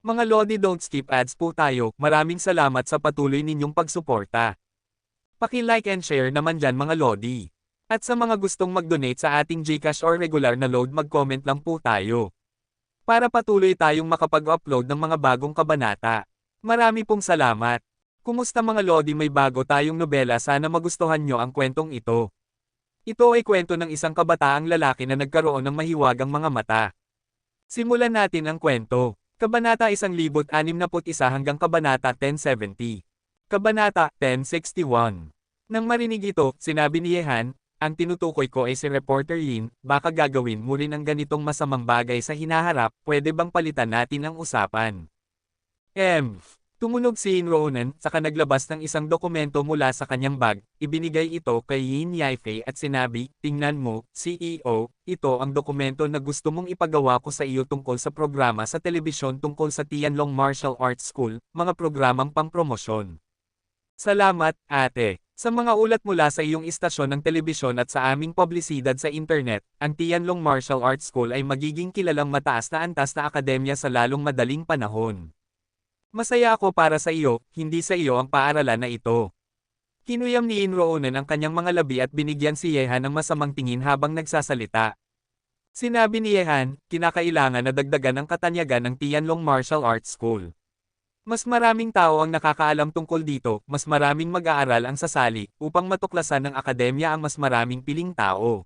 Mga Lodi, don't skip ads po tayo. Maraming salamat sa patuloy ninyong pagsuporta. Paki-like and share naman dyan mga Lodi. At sa mga gustong mag-donate sa ating GCash or regular na load, mag-comment lang po tayo. Para patuloy tayong makapag-upload ng mga bagong kabanata. Marami pong salamat. Kumusta mga Lodi, may bago tayong nobela, sana magustuhan nyo ang kwentong ito. Ito ay kwento ng isang kabataang lalaki na nagkaroon ng mahiwagang mga mata. Simulan natin ang kwento. Kabanata 1061 hanggang Kabanata 1070. Kabanata 1061. Nang marinig ito, sinabi ni Yehan, ang tinutukoy ko ay si Reporter Yin, baka gagawin mo rin ang ganitong masamang bagay sa hinaharap, pwede bang palitan natin ang usapan? Tumunog si Yin Ronan, saka naglabas ng isang dokumento mula sa kanyang bag, ibinigay ito kay Yin Yaifei at sinabi, tingnan mo, CEO, ito ang dokumento na gusto mong ipagawa ko sa iyo tungkol sa programa sa telebisyon tungkol sa Tianlong Martial Arts School, mga programang pangpromosyon. Salamat, ate. Sa mga ulat mula sa iyong istasyon ng telebisyon at sa aming publisidad sa internet, ang Tianlong Martial Arts School ay magiging kilalang mataas na antas na akademya sa lalong madaling panahon. Masaya ako para sa iyo, hindi sa iyo ang paaralan na ito. Kinuyam ni Yin Ronan ang kanyang mga labi at binigyan si Yehan ng masamang tingin habang nagsasalita. Sinabi ni Yehan, kinakailangan na dagdagan ang katanyagan ng Tianlong Martial Arts School. Mas maraming tao ang nakakaalam tungkol dito, mas maraming mag-aaral ang sasali, upang matuklasan ng akademya ang mas maraming piling tao.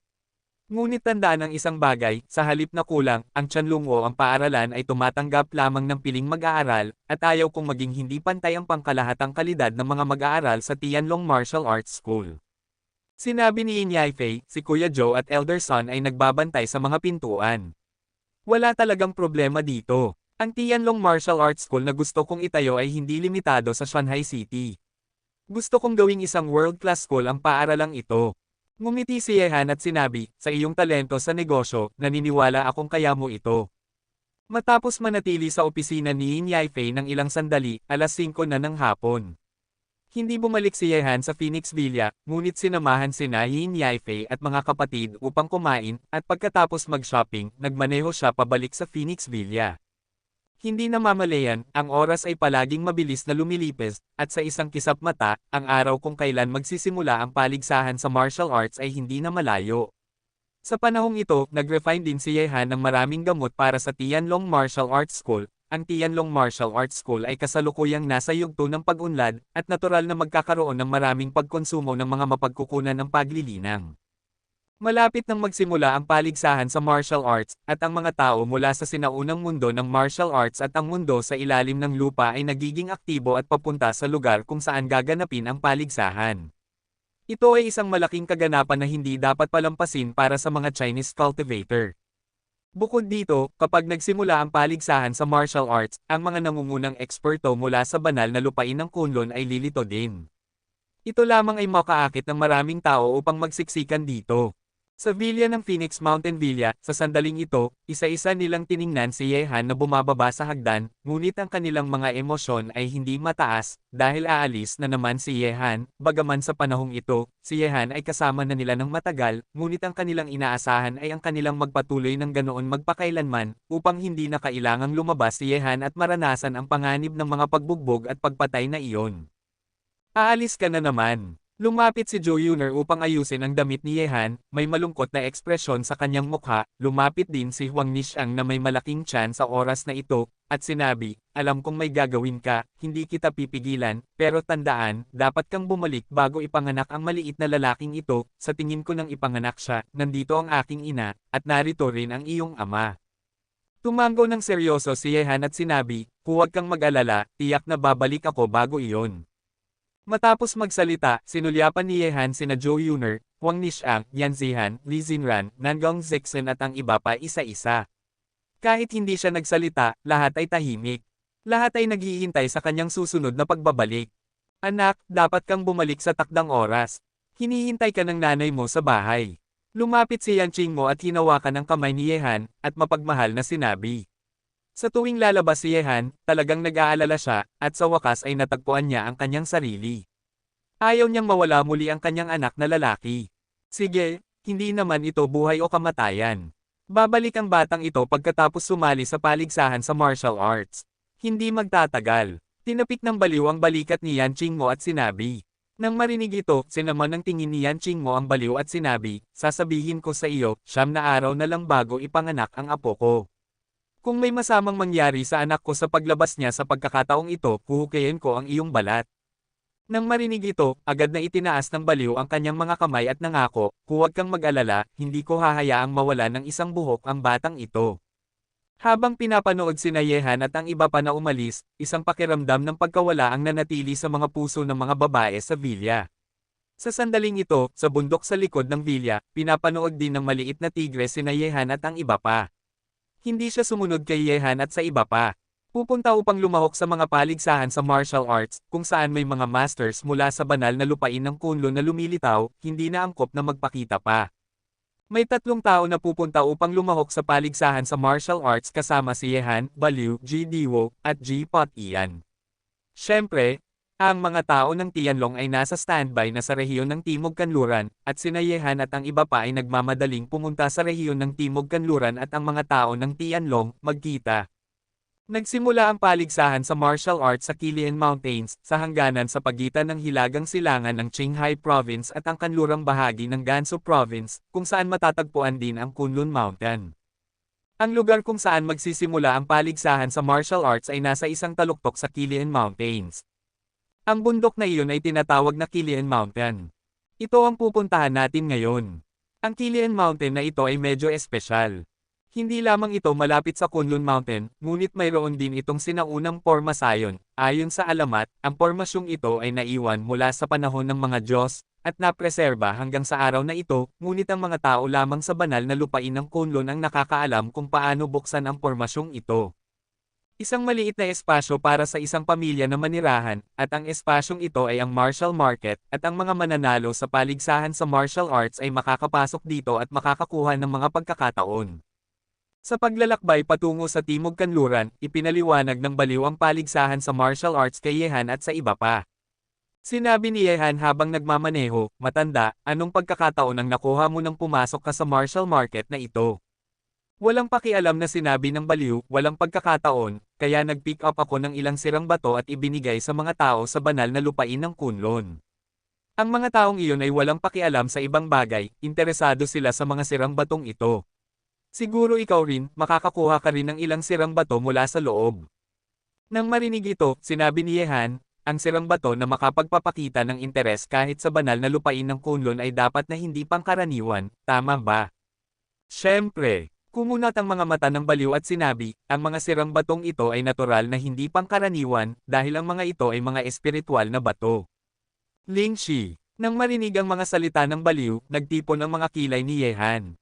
Ngunit tandaan ang isang bagay, sa halip na kulang, ang Tianlong o ang paaralan ay tumatanggap lamang ng piling mag-aaral, at ayaw kong maging hindi pantay ang pangkalahatang kalidad ng mga mag-aaral sa Tianlong Martial Arts School. Sinabi ni Yin Yaifei, si Kuya Joe at Elder Son ay nagbabantay sa mga pintuan. Wala talagang problema dito. Ang Tianlong Martial Arts School na gusto kong itayo ay hindi limitado sa Shanghai City. Gusto kong gawing isang world-class school ang paaralang ito. Ngumiti si Yehan at sinabi, sa iyong talento sa negosyo, naniniwala akong kaya mo ito. Matapos manatili sa opisina ni Yin Yaifei ng ilang sandali, 5:00 na ng hapon. Hindi bumalik si Yehan sa Phoenix Villa, ngunit sinamahan sina Yin Yaifei at mga kapatid upang kumain, at pagkatapos mag-shopping, nagmaneho siya pabalik sa Phoenix Villa. Hindi namamalayan, ang oras ay palaging mabilis na lumilipis, at sa isang kisap mata, ang araw kung kailan magsisimula ang paligsahan sa martial arts ay hindi na malayo. Sa panahong ito, nag-refine din si Yehan ng maraming gamot para sa Tianlong Martial Arts School. Ang Tianlong Martial Arts School ay kasalukuyang nasa yugto ng pag-unlad, at natural na magkakaroon ng maraming pagkonsumo ng mga mapagkukunan ng paglilinang. Malapit nang magsimula ang paligsahan sa martial arts, at ang mga tao mula sa sinaunang mundo ng martial arts at ang mundo sa ilalim ng lupa ay nagiging aktibo at papunta sa lugar kung saan gaganapin ang paligsahan. Ito ay isang malaking kaganapan na hindi dapat palampasin para sa mga Chinese cultivator. Bukod dito, kapag nagsimula ang paligsahan sa martial arts, ang mga nangungunang eksperto mula sa banal na lupain ng Kunlun ay lilito din. Ito lamang ay makaakit ng maraming tao upang magsiksikan dito. Sa villa ng Phoenix Mountain Villa, sa sandaling ito, isa-isa nilang tiningnan si Yehan na bumababa sa hagdan, ngunit ang kanilang mga emosyon ay hindi mataas, dahil aalis na naman si Yehan, bagaman sa panahong ito, si Yehan ay kasama na nila ng matagal, ngunit ang kanilang inaasahan ay ang kanilang magpatuloy ng ganoon magpakailanman, upang hindi na kailangang lumabas si Yehan at maranasan ang panganib ng mga pagbugbog at pagpatay na iyon. Aalis ka na naman. Lumapit si Joe Yuner upang ayusin ang damit ni Yehan, may malungkot na ekspresyon sa kanyang mukha. Lumapit din si Huang Nishiang na may malaking tiyan sa oras na ito, at sinabi, alam kong may gagawin ka, hindi kita pipigilan, pero tandaan, dapat kang bumalik bago ipanganak ang maliit na lalaking ito. Sa tingin ko nang ipanganak siya, nandito ang aking ina, at narito rin ang iyong ama. Tumango ng seryoso si Yehan at sinabi, huwag kang mag-alala, tiyak na babalik ako bago iyon. Matapos magsalita, sinulyapan ni Yehan sina Joe Yuner, Huang Nishiang, Yan Zihan, Li Xinran, Nangong Zixin at ang iba pa isa-isa. Kahit hindi siya nagsalita, lahat ay tahimik. Lahat ay naghihintay sa kanyang susunod na pagbabalik. Anak, dapat kang bumalik sa takdang oras. Hinihintay ka ng nanay mo sa bahay. Lumapit si Yan Qingmo at hinawakan ang kamay ni Yehan, at mapagmahal na sinabi. Sa tuwing lalabas si Yehan, talagang nag-aalala siya, at sa wakas ay natagpuan niya ang kanyang sarili. Ayaw niyang mawala muli ang kanyang anak na lalaki. Sige, hindi naman ito buhay o kamatayan. Babalik ang batang ito pagkatapos sumali sa paligsahan sa martial arts. Hindi magtatagal. Tinapik ng baliw ang balikat ni Yan Qingmo at sinabi. Nang marinig ito, sinaman ng tingin ni Yan Qingmo ang baliw at sinabi, sasabihin ko sa iyo, 9 na araw na lang bago ipanganak ang apo ko. Kung may masamang mangyari sa anak ko sa paglabas niya sa pagkakataong ito, huhukayin ko ang iyong balat. Nang marinig ito, agad na itinaas ng baliw ang kanyang mga kamay at nangako, huwag kang mag-alala, hindi ko hahayaang mawala ng isang buhok ang batang ito. Habang pinapanood si Yehan at ang iba pa na umalis, isang pakiramdam ng pagkawala ang nanatili sa mga puso ng mga babae sa villa. Sa sandaling ito, sa bundok sa likod ng villa, pinapanood din ng maliit na tigre si Yehan at ang iba pa. Hindi siya sumunod kay Yehan at sa iba pa. Pupunta upang lumahok sa mga paligsahan sa martial arts, kung saan may mga masters mula sa banal na lupain ng Kunlun na lumilitaw, hindi na angkop na magpakita pa. May 3 tao na pupunta upang lumahok sa paligsahan sa martial arts kasama si Yehan, Baliw, G. Diwo, at G. Pot Ian. Siyempre, ang mga tao ng Tianlong ay nasa standby na sa rehiyon ng Timog Kanluran, at sina Yehan at ang iba pa ay nagmamadaling pumunta sa rehiyon ng Timog Kanluran at ang mga tao ng Tianlong, magkita. Nagsimula ang paligsahan sa martial arts sa Qilian Mountains, sa hangganan sa pagitan ng hilagang silangan ng Qinghai Province at ang kanlurang bahagi ng Gansu Province, kung saan matatagpuan din ang Kunlun Mountain. Ang lugar kung saan magsisimula ang paligsahan sa martial arts ay nasa isang taluktok sa Qilian Mountains. Ang bundok na iyon ay tinatawag na Qilian Mountain. Ito ang pupuntahan natin ngayon. Ang Qilian Mountain na ito ay medyo espesyal. Hindi lamang ito malapit sa Kunlun Mountain, ngunit mayroon din itong sinaunang pormasayon. Ayon sa alamat, ang pormasyong ito ay naiwan mula sa panahon ng mga Diyos, at napreserba hanggang sa araw na ito, ngunit ang mga tao lamang sa banal na lupain ng Kunlun ang nakakaalam kung paano buksan ang pormasyong ito. Isang maliit na espasyo para sa isang pamilya na manirahan, at ang espasyong ito ay ang martial market, at ang mga mananalo sa paligsahan sa martial arts ay makakapasok dito at makakakuha ng mga pagkakataon. Sa paglalakbay patungo sa Timog Kanluran, ipinaliwanag ng baliw ang paligsahan sa martial arts kay Yehan at sa iba pa. Sinabi ni Yehan habang nagmamaneho, matanda, anong pagkakataon ang nakuha mo nang pumasok ka sa martial market na ito? Walang pakialam na sinabi ng baliw, walang pagkakataon, kaya nag-pick up ako ng ilang sirang bato at ibinigay sa mga tao sa banal na lupain ng Kunlun. Ang mga taong iyon ay walang pakialam sa ibang bagay, interesado sila sa mga sirang batong ito. Siguro ikaw rin, makakakuha ka rin ng ilang sirang bato mula sa loob. Nang marinig ito, sinabi ni Yehan, ang sirang bato na makapagpapakita ng interes kahit sa banal na lupain ng Kunlun ay dapat na hindi pangkaraniwan, tama ba? Siyempre, kumunat ang mga mata ng baliw at sinabi, ang mga sirang batong ito ay natural na hindi pangkaraniwan, dahil ang mga ito ay mga espiritual na bato. Ling Shi, nang marinig ang mga salita ng baliw, nagtipon ang mga kilay ni Yehan.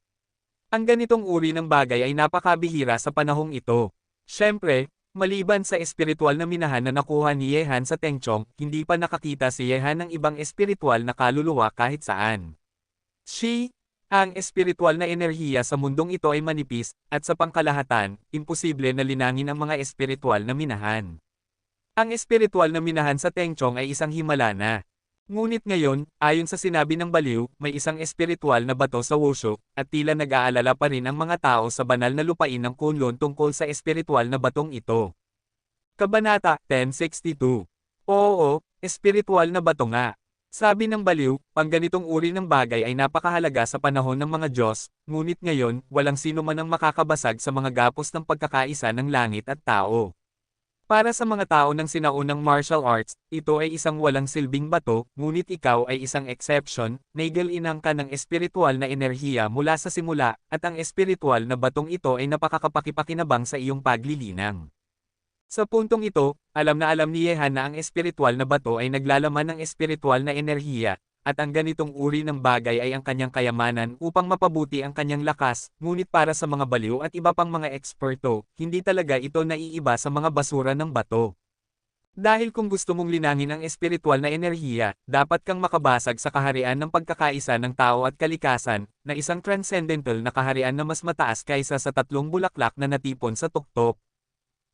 Ang ganitong uri ng bagay ay napakabihira sa panahong ito. Siyempre, maliban sa espiritual na minahan na nakuha ni Yehan sa Tengchong, hindi pa nakakita si Yehan ng ibang espiritual na kaluluwa kahit saan. Ang espiritual na enerhiya sa mundong ito ay manipis, at sa pangkalahatan, imposible na linangin ang mga espiritual na minahan. Ang espiritual na minahan sa Tengchong ay isang himala na. Ngunit ngayon, ayon sa sinabi ng baliw, may isang espiritual na bato sa Wushu, at tila nag-aalala pa rin ang mga tao sa banal na lupain ng Kunlun tungkol sa espiritual na batong ito. Kabanata 1062. Oo, espiritual na bato nga. Sabi ng baliw, pang ganitong uri ng bagay ay napakahalaga sa panahon ng mga Diyos, ngunit ngayon, walang sino man ang makakabasag sa mga gapos ng pagkakaisa ng langit at tao. Para sa mga tao ng sinaunang martial arts, ito ay isang walang silbing bato, ngunit ikaw ay isang exception, naigalinang ka ng espiritual na enerhiya mula sa simula, at ang espiritual na batong ito ay napakakapakipakinabang sa iyong paglilinang. Sa puntong ito, alam ni Yehan na ang espiritual na bato ay naglalaman ng espiritual na enerhiya, at ang ganitong uri ng bagay ay ang kanyang kayamanan upang mapabuti ang kanyang lakas, ngunit para sa mga baliw at iba pang mga eksperto, hindi talaga ito naiiba sa mga basura ng bato. Dahil kung gusto mong linangin ang espiritual na enerhiya, dapat kang makabasag sa kaharian ng pagkakaisa ng tao at kalikasan, na isang transcendental na kaharian na mas mataas kaysa sa 3 bulaklak na natipon sa tuktok.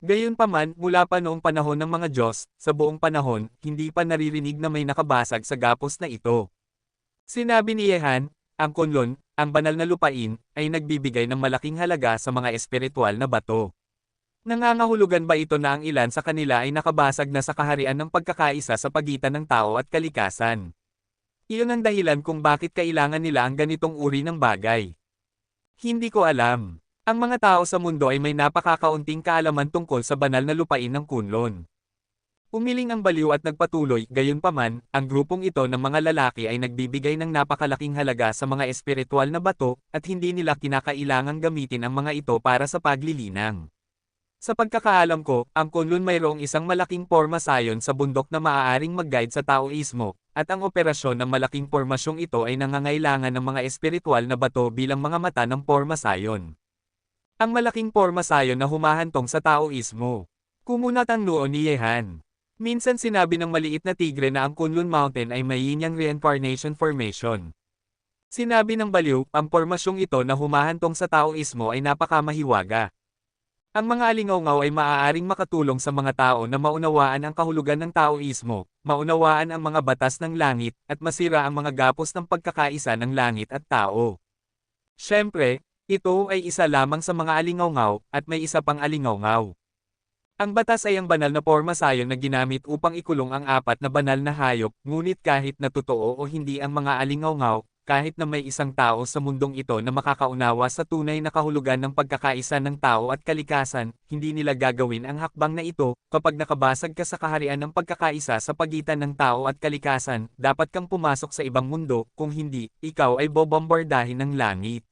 Gayunpaman, mula pa noong panahon ng mga Diyos, sa buong panahon, hindi pa naririnig na may nakabasag sa gapos na ito. Sinabi ni Yehan, ang Kunlun, ang banal na lupain, ay nagbibigay ng malaking halaga sa mga espiritual na bato. Nangangahulugan ba ito na ang ilan sa kanila ay nakabasag na sa kaharian ng pagkakaisa sa pagitan ng tao at kalikasan? Iyon ang dahilan kung bakit kailangan nila ang ganitong uri ng bagay. Hindi ko alam. Ang mga tao sa mundo ay may napakakaunting kaalaman tungkol sa banal na lupain ng Kunlun. Umiling ang baliw at nagpatuloy, gayunpaman, ang grupong ito ng mga lalaki ay nagbibigay ng napakalaking halaga sa mga espiritual na bato, at hindi nila kinakailangang gamitin ang mga ito para sa paglilinang. Sa pagkakaalam ko, ang Kunlun mayroong isang malaking porma sayon sa bundok na maaaring mag-guide sa Taoismo, at ang operasyon ng malaking pormasyong ito ay nangangailangan ng mga espiritual na bato bilang mga mata ng porma sayon. Ang malaking porma sayon na humahantong sa Taoismo. Kumunat ang noo ni Yehan. Minsan sinabi ng maliit na tigre na ang Kunlun Mountain ay may yin-yang reincarnation formation. Sinabi ng baliw, ang pormasyong ito na humahantong sa Taoismo ay napakamahiwaga. Ang mga alingaw-ngaw ay maaaring makatulong sa mga tao na maunawaan ang kahulugan ng Taoismo, maunawaan ang mga batas ng langit, at masira ang mga gapos ng pagkakaisa ng langit at tao. Siyempre, ito ay isa lamang sa mga alingaw-ngaw, at may isa pang alingaw-ngaw. Ang batas ay ang banal na porma sayon na ginamit upang ikulong ang apat na banal na hayop, ngunit kahit na totoo o hindi ang mga alingaw-ngaw, kahit na may isang tao sa mundong ito na makakaunawa sa tunay na kahulugan ng pagkakaisa ng tao at kalikasan, hindi nila gagawin ang hakbang na ito. Kapag nakabasag ka sa kaharian ng pagkakaisa sa pagitan ng tao at kalikasan, dapat kang pumasok sa ibang mundo, kung hindi, ikaw ay bobombardahin ng langit.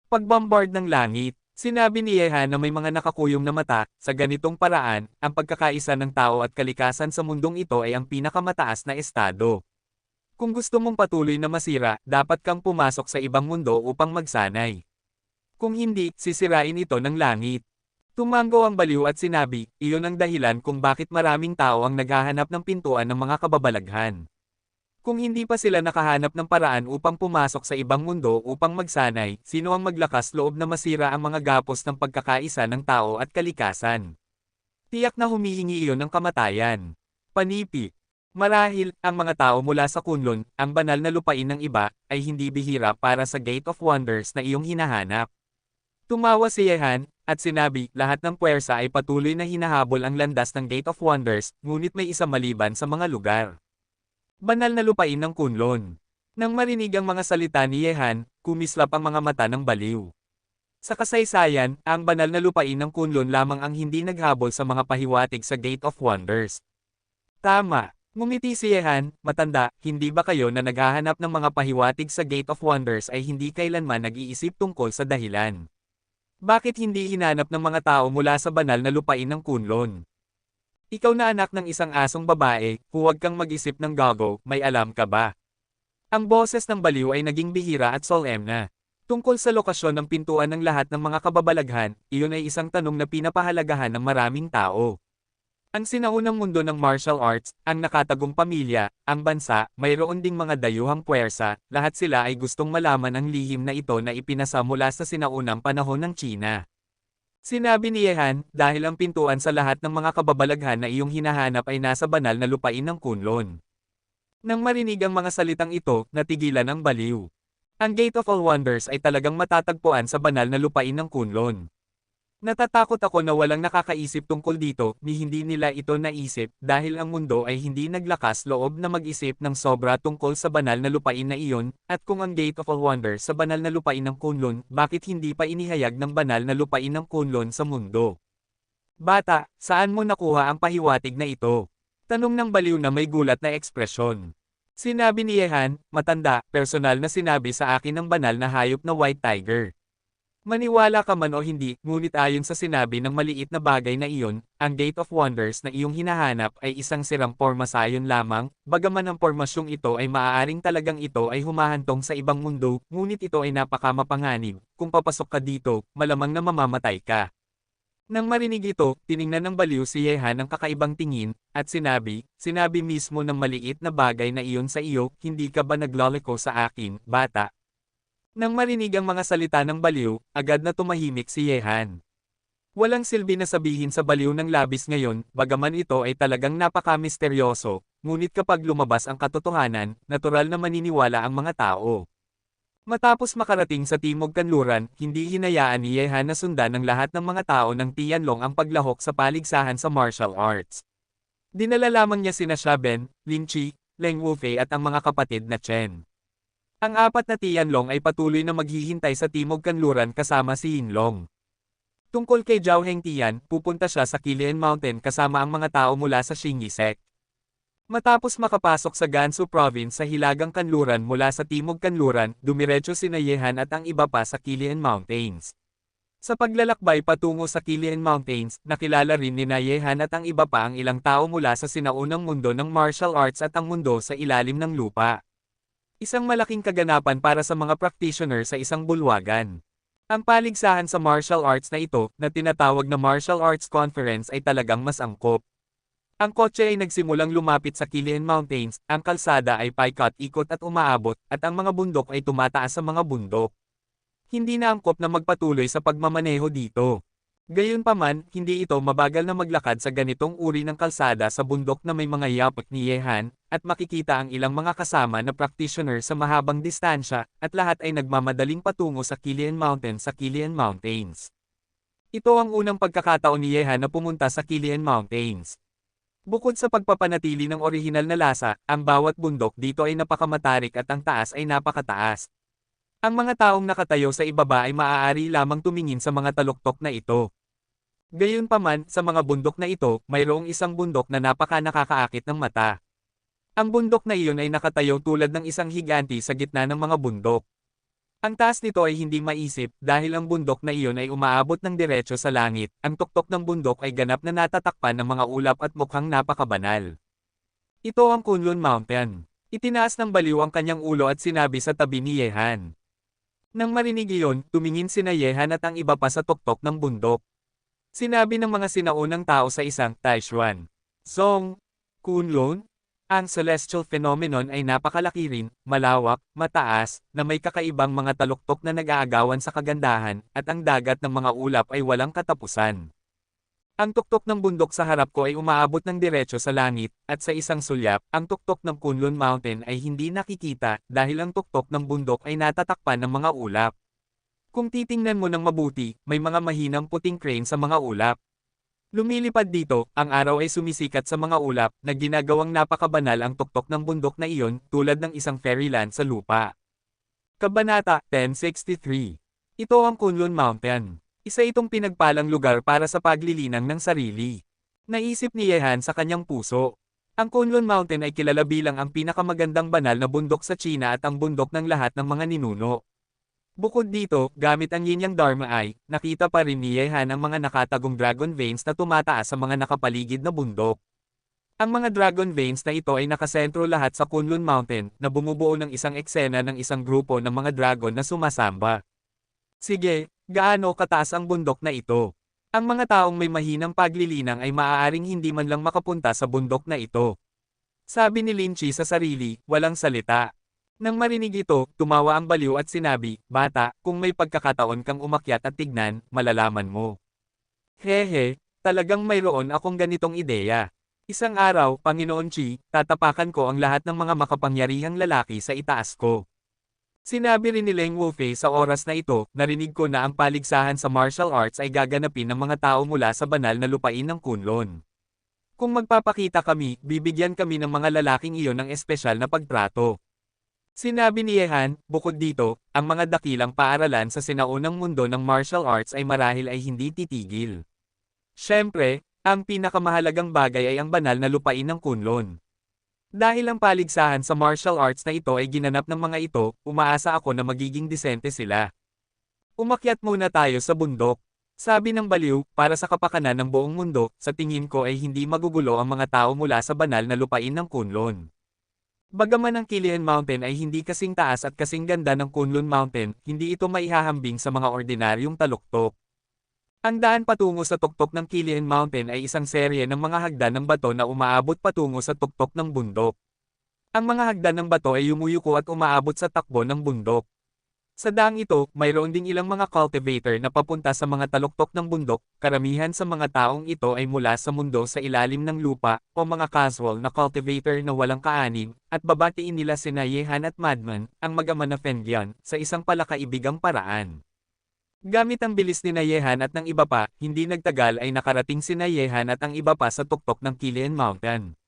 Pagbombard ng langit. Sinabi ni Yehan na may mga nakakuyong na mata, sa ganitong paraan, ang pagkakaisa ng tao at kalikasan sa mundong ito ay ang pinakamataas na estado. Kung gusto mong patuloy na masira, dapat kang pumasok sa ibang mundo upang magsanay. Kung hindi, sisirain ito ng langit. Tumango ang baliw at sinabi, iyon ang dahilan kung bakit maraming tao ang naghahanap ng pintuan ng mga kababalaghan. Kung hindi pa sila nakahanap ng paraan upang pumasok sa ibang mundo upang magsanay, sino ang maglakas loob na masira ang mga gapos ng pagkakaisa ng tao at kalikasan? Tiyak na humihingi iyon ng kamatayan. Panipi. Marahil, ang mga tao mula sa Kunlun, ang banal na lupain ng iba, ay hindi bihira para sa Gate of Wonders na iyong hinahanap. Tumawa si Yehan, at sinabi, lahat ng puwersa ay patuloy na hinahabol ang landas ng Gate of Wonders, ngunit may isa maliban sa mga lugar. Banal na lupain ng Kunlun. Nang marinig ang mga salita ni Yehan, kumislap ang mga mata ng baliw. Sa kasaysayan, ang banal na lupain ng Kunlun lamang ang hindi naghabol sa mga pahiwatig sa Gate of Wonders. Tama. Ngumiti si Yehan, matanda, hindi ba kayo na naghahanap ng mga pahiwatig sa Gate of Wonders ay hindi kailanman nag-iisip tungkol sa dahilan? Bakit hindi hinanap ng mga tao mula sa banal na lupain ng Kunlun? Ikaw na anak ng isang asong babae, huwag kang mag-isip ng gago, may alam ka ba? Ang boses ng baliw ay naging bihira at solemn. Tungkol sa lokasyon ng pintuan ng lahat ng mga kababalaghan, iyon ay isang tanong na pinapahalagahan ng maraming tao. Ang sinaunang mundo ng martial arts, ang nakatagong pamilya, ang bansa, mayroon ding mga dayuhang puwersa, lahat sila ay gustong malaman ang lihim na ito na ipinasa mula sa sinaunang panahon ng China. Sinabi ni Yehan, dahil ang pintuan sa lahat ng mga kababalaghan na iyong hinahanap ay nasa banal na lupain ng Kunlun. Nang marinig ang mga salitang ito, natigilan ang baliw. Ang Gate of All Wonders ay talagang matatagpuan sa banal na lupain ng Kunlun. Natatakot ako na walang nakakaisip tungkol dito, ni hindi nila ito naisip, dahil ang mundo ay hindi naglakas loob na mag-isip ng sobra tungkol sa banal na lupain na iyon, at kung ang Gate of All Wonders sa banal na lupain ng Kunlun, bakit hindi pa inihayag ng banal na lupain ng Kunlun sa mundo? Bata, saan mo nakuha ang pahiwatig na ito? Tanong ng baliw na may gulat na ekspresyon. Sinabi ni Yehan, matanda, personal na sinabi sa akin ng banal na hayop na White Tiger. Maniwala ka man o hindi, ngunit ayon sa sinabi ng maliit na bagay na iyon, ang Gate of Wonders na iyong hinahanap ay isang sirang pormasayon lamang, bagaman ang pormasyong ito ay maaaring talagang ito ay humahantong sa ibang mundo, ngunit ito ay napakamapanganib. Kung papasok ka dito, malamang na mamamatay ka. Nang marinig ito, tiningnan ng baliw si Yehan ng kakaibang tingin, at sinabi mismo ng maliit na bagay na iyon sa iyo, hindi ka ba nagloliko sa akin, bata? Nang marinig ang mga salita ng baliw, agad na tumahimik si Yehan. Walang silbi na sabihin sa baliw ng labis ngayon, bagaman ito ay talagang napaka-misteryoso, ngunit kapag lumabas ang katotohanan, natural na maniniwala ang mga tao. Matapos makarating sa Timog Kanluran, hindi hinayaan ni Yehan na sundan ng lahat ng mga tao ng Tianlong ang paglahok sa paligsahan sa martial arts. Dinala lamang niya sina Xiaben, Lin Chi, Leng Wufei at ang mga kapatid na Chen. Ang apat na Tianlong ay patuloy na maghihintay sa Timog Kanluran kasama si Yinlong. Tungkol kay Zhao Hengtian, pupunta siya sa Qilian Mountain kasama ang mga tao mula sa Xingyi sect. Matapos makapasok sa Gansu Province sa Hilagang Kanluran mula sa Timog Kanluran, dumiretso sina Yehan at ang iba pa sa Qilian Mountains. Sa paglalakbay patungo sa Qilian Mountains, nakilala rin ni Yehan at ang iba pa ang ilang tao mula sa sinaunang mundo ng martial arts at ang mundo sa ilalim ng lupa. Isang malaking kaganapan para sa mga practitioner sa isang bulwagan. Ang paligsahan sa martial arts na ito, na tinatawag na Martial Arts Conference ay talagang mas angkop. Ang kotse ay nagsimulang lumapit sa Qilian Mountains, ang kalsada ay paikot-ikot at umaabot, at ang mga bundok ay tumataas sa mga bundok. Hindi na angkop na magpatuloy sa pagmamaneho dito. Gayunpaman, hindi ito mabagal na maglakad sa ganitong uri ng kalsada sa bundok na may mga yapak ni Yehan, at makikita ang ilang mga kasama na practitioner sa mahabang distansya, at lahat ay nagmamadaling patungo sa Qilian Mountains sa Qilian Mountains. Ito ang unang pagkakataon ni Yehan na pumunta sa Qilian Mountains. Bukod sa pagpapanatili ng orihinal na lasa, ang bawat bundok dito ay napakamatarik at ang taas ay napakataas. Ang mga taong nakatayo sa ibaba ay maaari lamang tumingin sa mga taluktok na ito. Gayunpaman, sa mga bundok na ito, mayroong isang bundok na napaka-nakakaakit ng mata. Ang bundok na iyon ay nakatayo tulad ng isang higanti sa gitna ng mga bundok. Ang taas nito ay hindi maisip dahil ang bundok na iyon ay umaabot ng diretso sa langit. Ang tuktok ng bundok ay ganap na natatakpan ng mga ulap at mukhang napakabanal. Ito ang Kunlun Mountain. Itinaas ng baliw ang kanyang ulo at sinabi sa tabi ni Yehan. Nang marinig iyon, tumingin sina Yehan at ang iba pa sa tuktok ng bundok. Sinabi ng mga sinaunang tao sa isang Taishuan. Song, Kunlun? Ang celestial phenomenon ay napakalaki rin, malawak, mataas, na may kakaibang mga taluktok na nag-aagawan sa kagandahan, at ang dagat ng mga ulap ay walang katapusan. Ang tuktok ng bundok sa harap ko ay umaabot ng diretso sa langit, at sa isang sulyap, ang tuktok ng Kunlun Mountain ay hindi nakikita dahil ang tuktok ng bundok ay natatakpan ng mga ulap. Kung titingnan mo ng mabuti, may mga mahinang puting crane sa mga ulap. Lumilipad dito, ang araw ay sumisikat sa mga ulap na ginagawang napakabanal ang tuktok ng bundok na iyon tulad ng isang fairyland sa lupa. Kabanata 1063. Ito ang Kunlun Mountain. Isa itong pinagpalang lugar para sa paglilinang ng sarili. Naisip ni Yehan sa kanyang puso. Ang Kunlun Mountain ay kilala bilang ang pinakamagandang banal na bundok sa China at ang bundok ng lahat ng mga ninuno. Bukod dito, gamit ang Yin Yang Dharma Eye, nakita pa rin ni Yehan ang mga nakatagong dragon veins na tumataas sa mga nakapaligid na bundok. Ang mga dragon veins na ito ay nakasentro lahat sa Kunlun Mountain, na bumubuo ng isang eksena ng isang grupo ng mga dragon na sumasamba. Sige, gaano kataas ang bundok na ito? Ang mga taong may mahinang paglilinang ay maaaring hindi man lang makapunta sa bundok na ito. Sabi ni Lin Chi sa sarili, walang salita. Nang marinig ito, tumawa ang baliw at sinabi, "Bata, kung may pagkakataon kang umakyat at tignan, malalaman mo." Hehe, talagang mayroon akong ganitong ideya. Isang araw, Panginoon Chi, tatapakan ko ang lahat ng mga makapangyarihang lalaki sa itaas ko. Sinabi rin ni Leng Wufei sa oras na ito, narinig ko na ang paligsahan sa martial arts ay gaganapin ng mga tao mula sa banal na lupain ng Kunlun. Kung magpapakita kami, bibigyan kami ng mga lalaking iyon ng espesyal na pagtrato. Sinabi ni Yehan, bukod dito, ang mga dakilang paaralan sa sinaunang mundo ng martial arts ay marahil ay hindi titigil. Siyempre, ang pinakamahalagang bagay ay ang banal na lupain ng Kunlun. Dahil ang paligsahan sa martial arts na ito ay ginanap ng mga ito, umaasa ako na magiging disente sila. Umakyat muna tayo sa bundok. Sabi ng baliw, para sa kapakanan ng buong mundo, sa tingin ko ay hindi magugulo ang mga tao mula sa banal na lupain ng Kunlun. Bagaman ang Qilian Mountain ay hindi kasing taas at kasing ganda ng Kunlun Mountain, hindi ito maihahambing sa mga ordinaryong taluktok. Ang daan patungo sa tuktok ng Qilian Mountain ay isang serye ng mga hagdan ng bato na umaabot patungo sa tuktok ng bundok. Ang mga hagdan ng bato ay yumuyuko at umaabot sa takbo ng bundok. Sa daang ito, mayroon ding ilang mga cultivator na papunta sa mga taluktok ng bundok, karamihan sa mga taong ito ay mula sa mundo sa ilalim ng lupa, o mga casual na cultivator na walang kaanim, at babatiin nila sina Yehan at Madman, ang mag-ama na Fengyan, sa isang palakaibigang paraan. Gamit ang bilis ni Yehan at ng iba pa, hindi nagtagal ay nakarating sina Yehan at ang iba pa sa tuktok ng Kilian Mountain.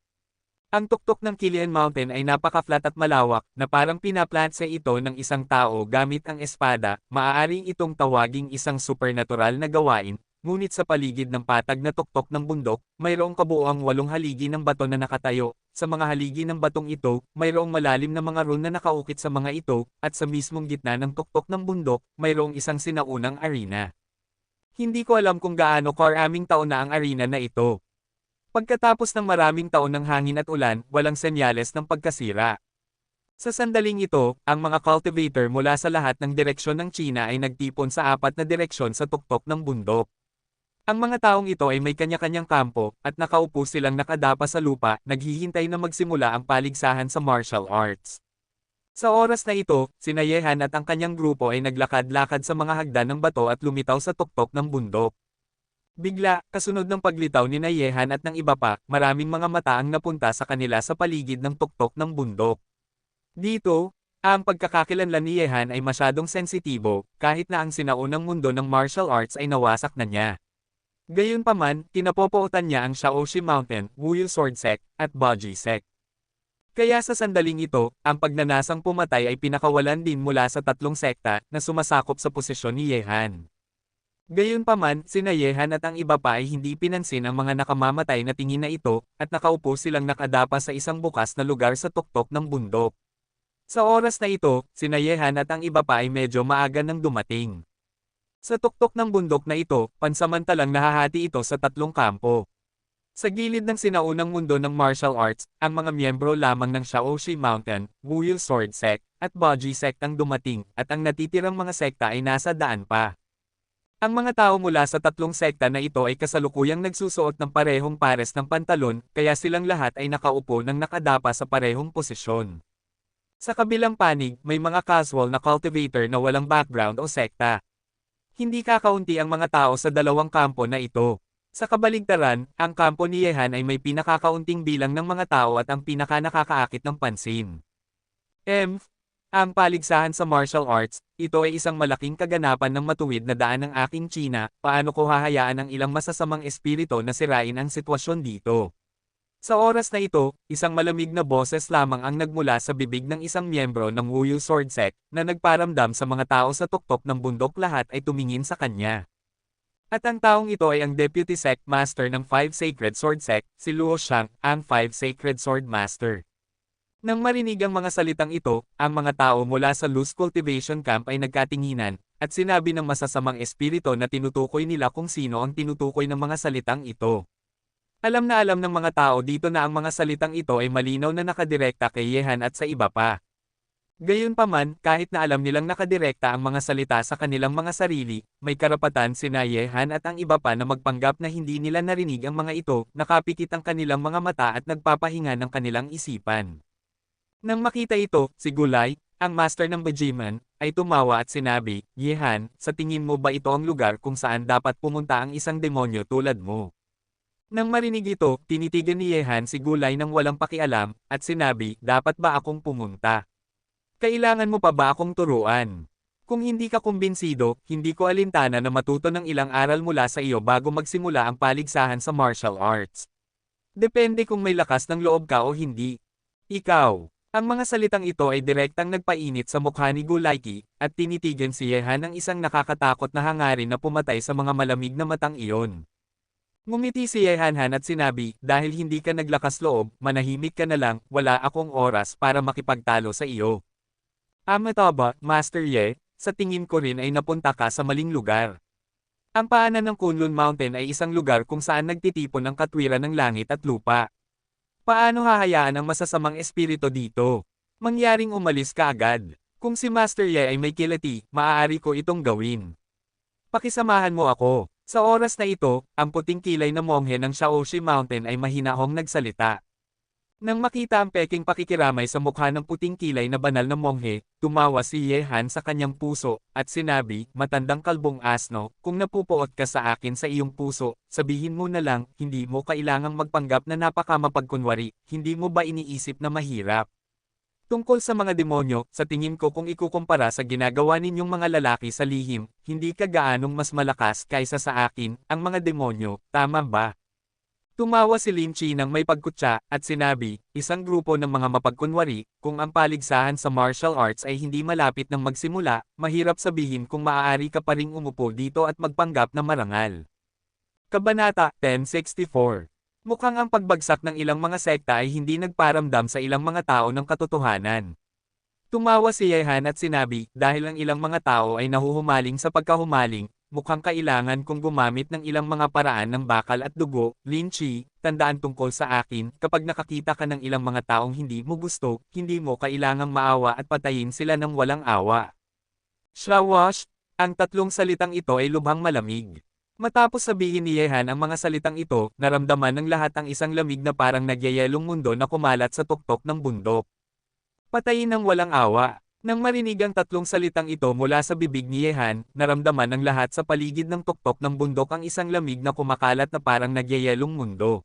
Ang tuktok ng Kilian Mountain ay napaka-flat at malawak, na parang pinaplantse ito ng isang tao gamit ang espada. Maaaring itong tawaging isang supernatural na gawain, ngunit sa paligid ng patag na tuktok ng bundok, mayroong kabuoang 8 haligi ng bato na nakatayo. Sa mga haligi ng batong ito, mayroong malalim na mga rune na nakaukit sa mga ito, at sa mismong gitna ng tuktok ng bundok, mayroong isang sinaunang arena. Hindi ko alam kung gaano karaming taon na ang arena na ito. Pagkatapos ng maraming taon ng hangin at ulan, walang senyales ng pagkasira. Sa sandaling ito, ang mga cultivator mula sa lahat ng direksyon ng China ay nagtipon sa 4 na direksyon sa tuktok ng bundok. Ang mga taong ito ay may kanya-kanyang kampo, at nakaupo silang nakadapa sa lupa, naghihintay na magsimula ang paligsahan sa martial arts. Sa oras na ito, sina Yehan at ang kanyang grupo ay naglakad-lakad sa mga hagdan ng bato at lumitaw sa tuktok ng bundok. Bigla, kasunod ng paglitaw ni Yehan at ng iba pa, maraming mga mata ang napunta sa kanila sa paligid ng tuktok ng bundok. Dito, ang pagkakakilanlan ni Yehan ay masyadong sensitibo, kahit na ang sinaunang mundo ng martial arts ay nawasak na niya. Gayunpaman, kinapopootan niya ang Shaoxi Mountain, Wuyul Sword Sect, at Baji Sect. Kaya sa sandaling ito, ang pagnanasang pumatay ay pinakawalan din mula sa 3 sekta na sumasakop sa posisyon ni Yehan. Gayunpaman, sina Yehan at ang iba pa ay hindi pinansin ang mga nakamamatay na tingin na ito, at nakaupo silang nakadapa sa isang bukas na lugar sa tuktok ng bundok. Sa oras na ito, sina Yehan at ang iba pa ay medyo maaga nang dumating. Sa tuktok ng bundok na ito, pansamantalang nahahati ito sa 3 kampo. Sa gilid ng sinaunang mundo ng martial arts, ang mga miyembro lamang ng Shaoxi Mountain, Wuyul Sword Sect, at Baji Sect ang dumating, at ang natitirang mga sekta ay nasa daan pa. Ang mga tao mula sa 3 sekta na ito ay kasalukuyang nagsusuot ng parehong pares ng pantalon, kaya silang lahat ay nakaupo ng nakadapa sa parehong posisyon. Sa kabilang panig, may mga casual na cultivator na walang background o sekta. Hindi kakaunti ang mga tao sa 2 kampo na ito. Sa kabaligtaran, ang kampo ni Yehan ay may pinakakaunting bilang ng mga tao at ang pinakanakakaakit ng pansin. Ang paligsahan sa martial arts, ito ay isang malaking kaganapan ng matuwid na daan ng aking China. Paano ko hahayaan ang ilang masasamang espiritu na sirain ang sitwasyon dito? Sa oras na ito, isang malamig na boses lamang ang nagmula sa bibig ng isang miyembro ng Wuyul Sword Sect, na nagparamdam sa mga tao sa tuktok ng bundok. Lahat ay tumingin sa kanya. At ang taong ito ay ang Deputy Sect Master ng 5 Sacred Sword Sect, si Luo Shang, ang 5 Sacred Sword Master. Nang marinig ang mga salitang ito, ang mga tao mula sa Loose Cultivation Camp ay nagkatinginan, at sinabi ng masasamang espiritu na tinutukoy nila kung sino ang tinutukoy ng mga salitang ito. Alam na alam ng mga tao dito na ang mga salitang ito ay malinaw na nakadirekta kay Yehan at sa iba pa. Gayunpaman, kahit na alam nilang nakadirekta ang mga salita sa kanilang mga sarili, may karapatan sina Yehan at ang iba pa na magpanggap na hindi nila narinig ang mga ito, nakapikit ang kanilang mga mata at nagpapahinga ng kanilang isipan. Nang makita ito, si Gulay, ang master ng Bajiman, ay tumawa at sinabi, Yehan, sa tingin mo ba ito ang lugar kung saan dapat pumunta ang isang demonyo tulad mo? Nang marinig ito, tinitigan ni Yehan si Gulay ng walang pakialam, at sinabi, dapat ba akong pumunta? Kailangan mo pa ba akong turuan? Kung hindi ka kumbinsido, hindi ko alintana na matuto ng ilang aral mula sa iyo bago magsimula ang paligsahan sa martial arts. Depende kung may lakas ng loob ka o hindi. Ikaw. Ang mga salitang ito ay direktang nagpainit sa mukha ni Gulaiki, at tinitigan si Yehan ng isang nakakatakot na hangarin na pumatay sa mga malamig na matang iyon. Ngumiti si Yehan at sinabi, dahil hindi ka naglakas loob, manahimik ka na lang, wala akong oras para makipagtalo sa iyo. Amataba, Master Ye, sa tingin ko rin ay napunta ka sa maling lugar. Ang paanan ng Kunlun Mountain ay isang lugar kung saan nagtitipon ang katwiran ng langit at lupa. Paano hahayaan ang masasamang espiritu dito? Mangyaring umalis ka agad. Kung si Master Ye ay may kilati, maaari ko itong gawin. Pakisamahan mo ako. Sa oras na ito, ang puting kilay na monghe ng Shaoxi Mountain ay mahinahong nagsalita. Nang makita ang peking pakikiramay sa mukha ng puting kilay na banal na monghe, tumawa si Yehan sa kanyang puso, at sinabi, matandang kalbong asno, kung napupuot ka sa akin sa iyong puso, sabihin mo na lang, hindi mo kailangang magpanggap na napakamapagkunwari, hindi mo ba iniisip na mahirap? Tungkol sa mga demonyo, sa tingin ko kung ikukumpara sa ginagawa ninyong mga lalaki sa lihim, hindi ka gaanong mas malakas kaysa sa akin, ang mga demonyo, tama ba? Tumawa si Lin Chi nang may pagkutya, at sinabi, isang grupo ng mga mapagkunwari, kung ang paligsahan sa martial arts ay hindi malapit nang magsimula, mahirap sabihin kung maaari ka pa ring umupo dito at magpanggap na marangal. Kabanata 1064. Mukhang ang pagbagsak ng ilang mga sekta ay hindi nagparamdam sa ilang mga tao ng katotohanan. Tumawa si Yehan at sinabi, dahil ang ilang mga tao ay nahuhumaling sa pagkahumaling, mukhang kailangan kong gumamit ng ilang mga paraan ng bakal at dugo. Lin Chi, tandaan tungkol sa akin, kapag nakakita ka ng ilang mga taong hindi mo gusto, hindi mo kailangang maawa at patayin sila ng walang awa. Shawash! Ang tatlong salitang ito ay lubhang malamig. Matapos sabihin ni Yehan ang mga salitang ito, naramdaman ng lahat ang isang lamig na parang nagyayelong mundo na kumalat sa tuktok ng bundok. Patayin ng walang awa. Nang marinig ang tatlong salitang ito mula sa bibig ni Yehan, naramdaman ng lahat sa paligid ng tuktok ng bundok ang isang lamig na kumakalat na parang nagyayelong mundo.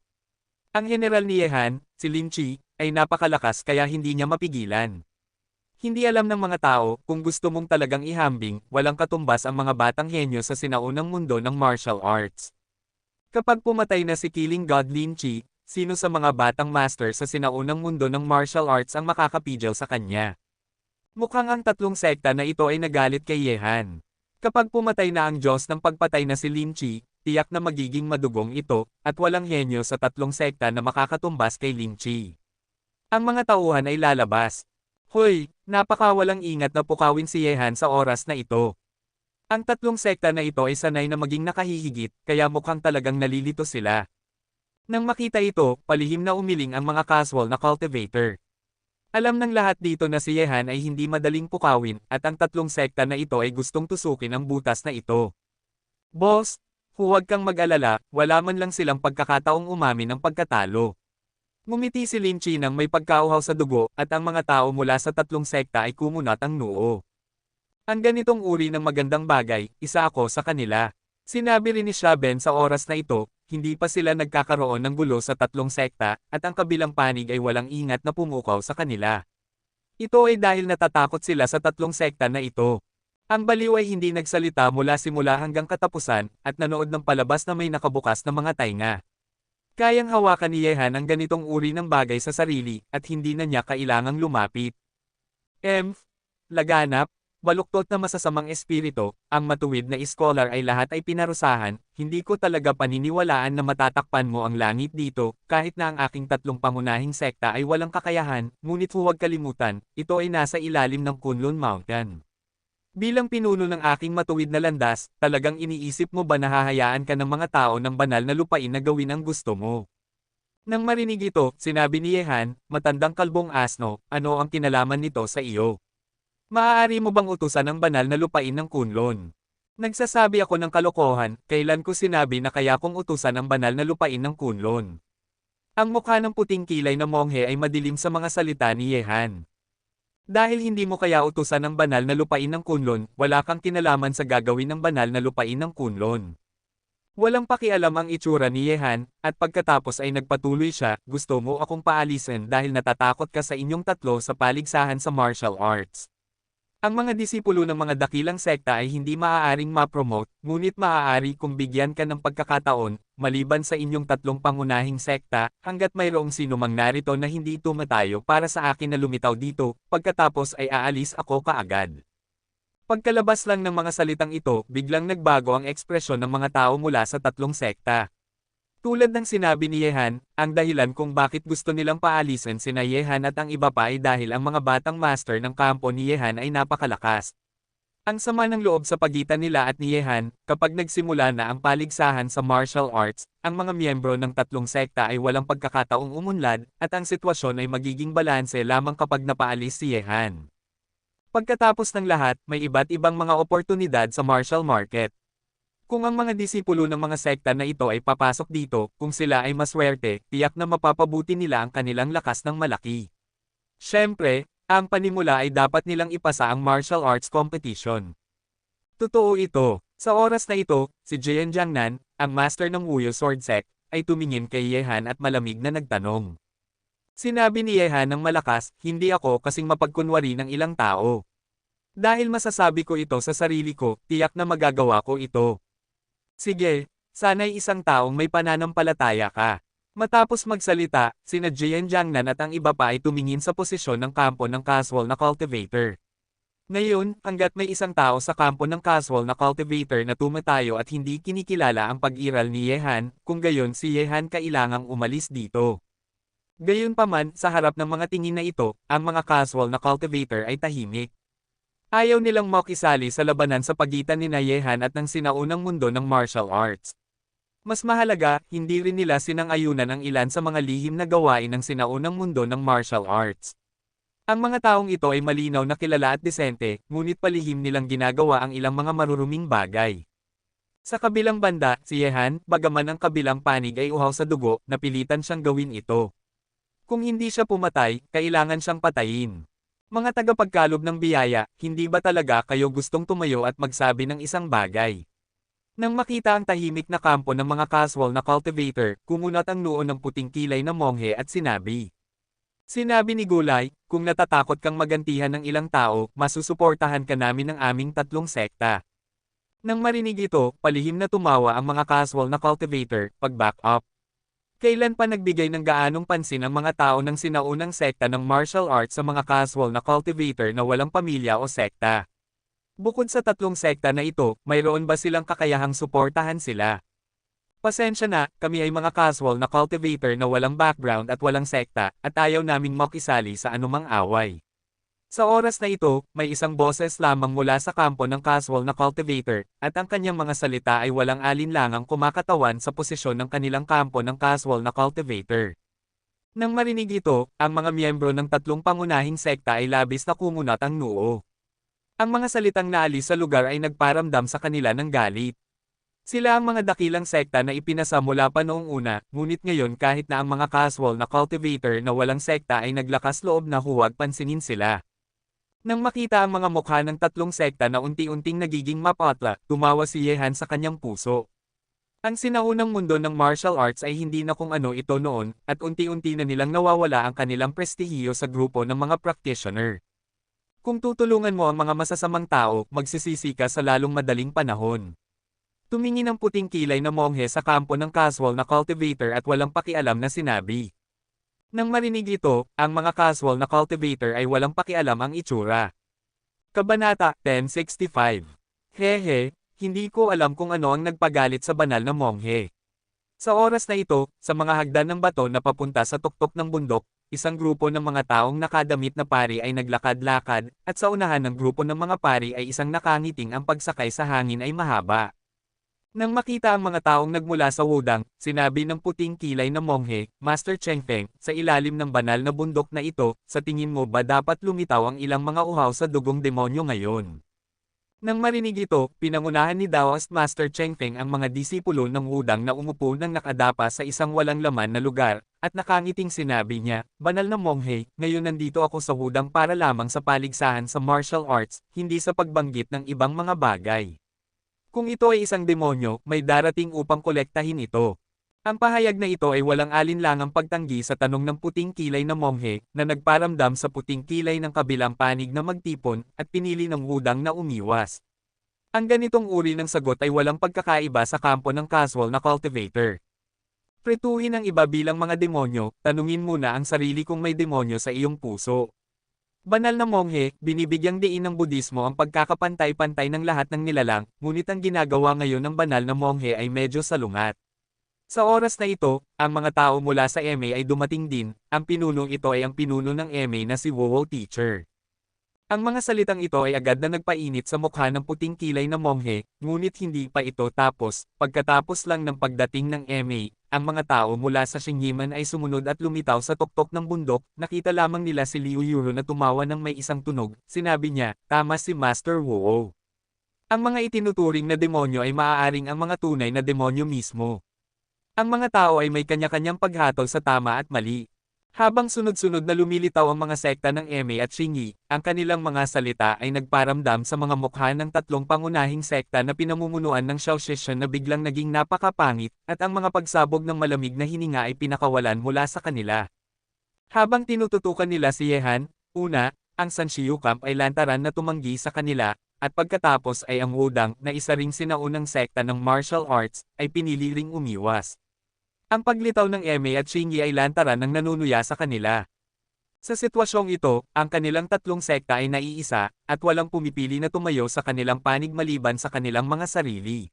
Ang general ni Yehan, si Lin Chi, ay napakalakas kaya hindi niya mapigilan. Hindi alam ng mga tao, kung gusto mong talagang ihambing, walang katumbas ang mga batang henyo sa sinaunang mundo ng martial arts. Kapag pumatay na si Killing God Lin Chi, sino sa mga batang master sa sinaunang mundo ng martial arts ang makakapigil sa kanya? Mukhang ang tatlong sekta na ito ay nagalit kay Yehan. Kapag pumatay na ang Diyos ng pagpatay na si Lin Chi, tiyak na magiging madugong ito, at walang henyo sa tatlong sekta na makakatumbas kay Lin Chi. Ang mga tauhan ay lalabas. Hoy, napakawalang ingat na pukawin si Yehan sa oras na ito. Ang tatlong sekta na ito ay sanay na maging nakahihigit, kaya mukhang talagang nalilito sila. Nang makita ito, palihim na umiling ang mga casual na cultivator. Alam ng lahat dito na si Yehan ay hindi madaling pukawin, at ang tatlong sekta na ito ay gustong tusukin ang butas na ito. Boss, huwag kang mag-alala, wala man lang silang pagkakataong umamin ng pagkatalo. Ngumiti si Lin Chi nang may pagkauhaw sa dugo, at ang mga tao mula sa tatlong sekta ay kumunat ang noo. Ang ganitong uri ng magandang bagay, isa ako sa kanila. Sinabi rin ni Shaben sa oras na ito, hindi pa sila nagkakaroon ng gulo sa tatlong sekta, at ang kabilang panig ay walang ingat na pumukaw sa kanila. Ito ay dahil natatakot sila sa tatlong sekta na ito. Ang baliw ay hindi nagsalita mula simula hanggang katapusan, at nanood ng palabas na may nakabukas na mga tainga. Kayang hawakan ni Yehan ang ganitong uri ng bagay sa sarili, at hindi na niya kailangang lumapit. Laganap. Baluktot na masasamang espiritu, ang matuwid na scholar ay lahat ay pinarusahan, hindi ko talaga paniniwalaan na matatakpan mo ang langit dito, kahit na ang aking tatlong pangunahing sekta ay walang kakayahan, ngunit huwag kalimutan, ito ay nasa ilalim ng Kunlun Mountain. Bilang pinuno ng aking matuwid na landas, talagang iniisip mo ba na hahayaan ka ng mga tao ng banal na lupain na gawin ang gusto mo? Nang marinig ito, sinabi ni Yehan, matandang kalbong asno, ano ang kinalaman nito sa iyo? Maaari mo bang utusan ang banal na lupain ng Kunlun? Nagsasabi ako ng kalokohan, kailan ko sinabi na kaya kong utusan ang banal na lupain ng Kunlun? Ang mukha ng puting kilay na monghe ay madilim sa mga salita ni Yehan. Dahil hindi mo kaya utusan ang banal na lupain ng Kunlun, wala kang kinalaman sa gagawin ng banal na lupain ng Kunlun. Walang pakialam ang itsura ni Yehan, at pagkatapos ay nagpatuloy siya, gusto mo akong paalisin dahil natatakot ka sa inyong tatlo sa paligsahan sa martial arts. Ang mga disipulo ng mga dakilang sekta ay hindi maaaring ma-promote, ngunit maaari kung bigyan ka ng pagkakataon, maliban sa inyong tatlong pangunahing sekta, hanggat mayroong sino mang narito na hindi tumatayo para sa akin na lumitaw dito, pagkatapos ay aalis ako kaagad. Pagkalabas lang ng mga salitang ito, biglang nagbago ang ekspresyon ng mga tao mula sa tatlong sekta. Tulad ng sinabi ni Yehan, ang dahilan kung bakit gusto nilang paalisin sina Yehan at ang iba pa ay dahil ang mga batang master ng kampo ni Yehan ay napakalakas. Ang sama ng loob sa pagitan nila at ni Yehan, kapag nagsimula na ang paligsahan sa martial arts, ang mga miyembro ng tatlong sekta ay walang pagkakataong umunlad, at ang sitwasyon ay magiging balanse lamang kapag napaalis si Yehan. Pagkatapos ng lahat, may iba't ibang mga oportunidad sa martial market. Kung ang mga disipulo ng mga sekta na ito ay papasok dito, kung sila ay maswerte, tiyak na mapapabuti nila ang kanilang lakas ng malaki. Siyempre, ang panimula ay dapat nilang ipasa ang martial arts competition. Totoo ito. Sa oras na ito, si Jian Jiangnan, ang master ng Wuyo Sword Sect, ay tumingin kay Yehan at malamig na nagtanong. Sinabi ni Yehan ng malakas, hindi ako kasing mapagkunwari ng ilang tao. Dahil masasabi ko ito sa sarili ko, tiyak na magagawa ko ito. Sige, sana'y isang taong may pananampalataya ka. Matapos magsalita, sina Jian Jiangnan at ang iba pa ay tumingin sa posisyon ng kampo ng casual na cultivator. Ngayon, hanggat may isang tao sa kampo ng casual na cultivator na tumatayo at hindi kinikilala ang pag-iral ni Yehan, kung gayon si Yehan kailangang umalis dito. Gayunpaman, sa harap ng mga tingin na ito, ang mga casual na cultivator ay tahimik. Ayaw nilang makisali sa labanan sa pagitan ni Yehan at ng sinaunang mundo ng martial arts. Mas mahalaga, hindi rin nila sinang-ayunan ang ilan sa mga lihim na gawain ng sinaunang mundo ng martial arts. Ang mga taong ito ay malinaw na kilala at disente, ngunit palihim nilang ginagawa ang ilang mga maruruming bagay. Sa kabilang banda, si Yehan, bagaman ang kabilang panig ay uhaw sa dugo, napilitan siyang gawin ito. Kung hindi siya pumatay, kailangan siyang patayin. Mga tagapagkalob ng biyaya, hindi ba talaga kayo gustong tumayo at magsabi ng isang bagay? Nang makita ang tahimik na kampo ng mga casual na cultivator, kumunat ang noo ng puting kilay na monghe at sinabi. Sinabi ni Gulay, kung natatakot kang magantihan ng ilang tao, masusuportahan ka namin ng aming tatlong sekta. Nang marinig ito, palihim na tumawa ang mga casual na cultivator, pag-back up. Kailan pa nagbigay ng gaanong pansin ang mga tao ng sinaunang sekta ng martial arts sa mga casual na cultivator na walang pamilya o sekta? Bukod sa tatlong sekta na ito, mayroon ba silang kakayahang suportahan sila? Pasensya na, kami ay mga casual na cultivator na walang background at walang sekta, at ayaw naming makisali sa anumang away. Sa oras na ito, may isang boses lamang mula sa kampo ng casual na cultivator, at ang kanyang mga salita ay walang alinlangang kumakatawan sa posisyon ng kanilang kampo ng casual na cultivator. Nang marinig ito, ang mga miyembro ng tatlong pangunahing sekta ay labis na kumunat ang noo. Ang mga salitang naalis sa lugar ay nagparamdam sa kanila ng galit. Sila ang mga dakilang sekta na ipinasa mula pa noong una, ngunit ngayon kahit na ang mga casual na cultivator na walang sekta ay naglakas loob na huwag pansinin sila. Nang makita ang mga mukha ng tatlong sekta na unti-unting nagiging mapatla, tumawa si Yehan sa kanyang puso. Ang sinaunang mundo ng martial arts ay hindi na kung ano ito noon, at unti-unti na nilang nawawala ang kanilang prestihiyo sa grupo ng mga practitioner. Kung tutulungan mo ang mga masasamang tao, magsisisi ka sa lalong madaling panahon. Tumingin ang puting kilay na monghe sa kampo ng casual na cultivator at walang pakialam na sinabi. Nang marinig ito, ang mga casual na cultivator ay walang pakialam ang itsura. Kabanata 1065. Hehe, hindi ko alam kung ano ang nagpagalit sa banal na monghe. Sa oras na ito, sa mga hagdan ng bato na papunta sa tuktok ng bundok, isang grupo ng mga taong nakadamit na pari ay naglakad-lakad, at sa unahan ng grupo ng mga pari ay isang nakangiting ang pagsakay sa hangin ay mahaba. Nang makita ang mga taong nagmula sa wudang, sinabi ng puting kilay na monghe, Master Chengfeng, sa ilalim ng banal na bundok na ito, sa tingin mo ba dapat lumitaw ang ilang mga uhaw sa dugong demonyo ngayon? Nang marinig ito, pinangunahan ni Daoist Master Chengfeng ang mga disipulo ng wudang na umupo ng nakadapa sa isang walang laman na lugar, at nakangiting sinabi niya, Banal na monghe, ngayon nandito ako sa wudang para lamang sa paligsahan sa martial arts, hindi sa pagbanggit ng ibang mga bagay. Kung ito ay isang demonyo, may darating upang kolektahin ito. Ang pahayag na ito ay walang alinlangang pagtanggi sa tanong ng puting kilay na monghe, na nagparamdam sa puting kilay ng kabilang panig na magtipon, at pinili ng wudang na umiwas. Ang ganitong uri ng sagot ay walang pagkakaiba sa kampo ng casual na cultivator. Pretuhin ang iba bilang mga demonyo, tanungin muna ang sarili kung may demonyo sa iyong puso. Banal na monghe, binibigyang diin ng Budismo ang pagkakapantay-pantay ng lahat ng nilalang, ngunit ang ginagawa ngayon ng banal na monghe ay medyo salungat. Sa oras na ito, ang mga tao mula sa MA ay dumating din, ang pinunong ito ay ang pinuno ng MA na si Wowo Teacher. Ang mga salitang ito ay agad na nagpainit sa mukha ng puting kilay na monghe, ngunit hindi pa ito tapos, pagkatapos lang ng pagdating ng MA, ang mga tao mula sa Xingyiman ay sumunod at lumitaw sa tuktok ng bundok, nakita lamang nila si Liu Yuro na tumawa ng may isang tunog, sinabi niya, tama si Master Wu. Ang mga itinuturing na demonyo ay maaaring ang mga tunay na demonyo mismo. Ang mga tao ay may kanya-kanyang paghatol sa tama at mali. Habang sunod-sunod na lumilitaw ang mga sekta ng Eme at Shingi, ang kanilang mga salita ay nagparamdam sa mga mukha ng tatlong pangunahing sekta na pinamumunuan ng Shaoxishan na biglang naging napakapangit, at ang mga pagsabog ng malamig na hininga ay pinakawalan mula sa kanila. Habang tinututukan nila si Yehan, una, ang Sanshiyu Camp ay lantaran na tumanggi sa kanila, at pagkatapos ay ang Wudang na isa ring sinaunang sekta ng martial arts, ay pinili ring umiwas. Ang paglitaw ng Eme at Shingi ay lantaran ng nanunuya sa kanila. Sa sitwasyong ito, ang kanilang tatlong sekta ay naiisa, at walang pumipili na tumayo sa kanilang panig maliban sa kanilang mga sarili.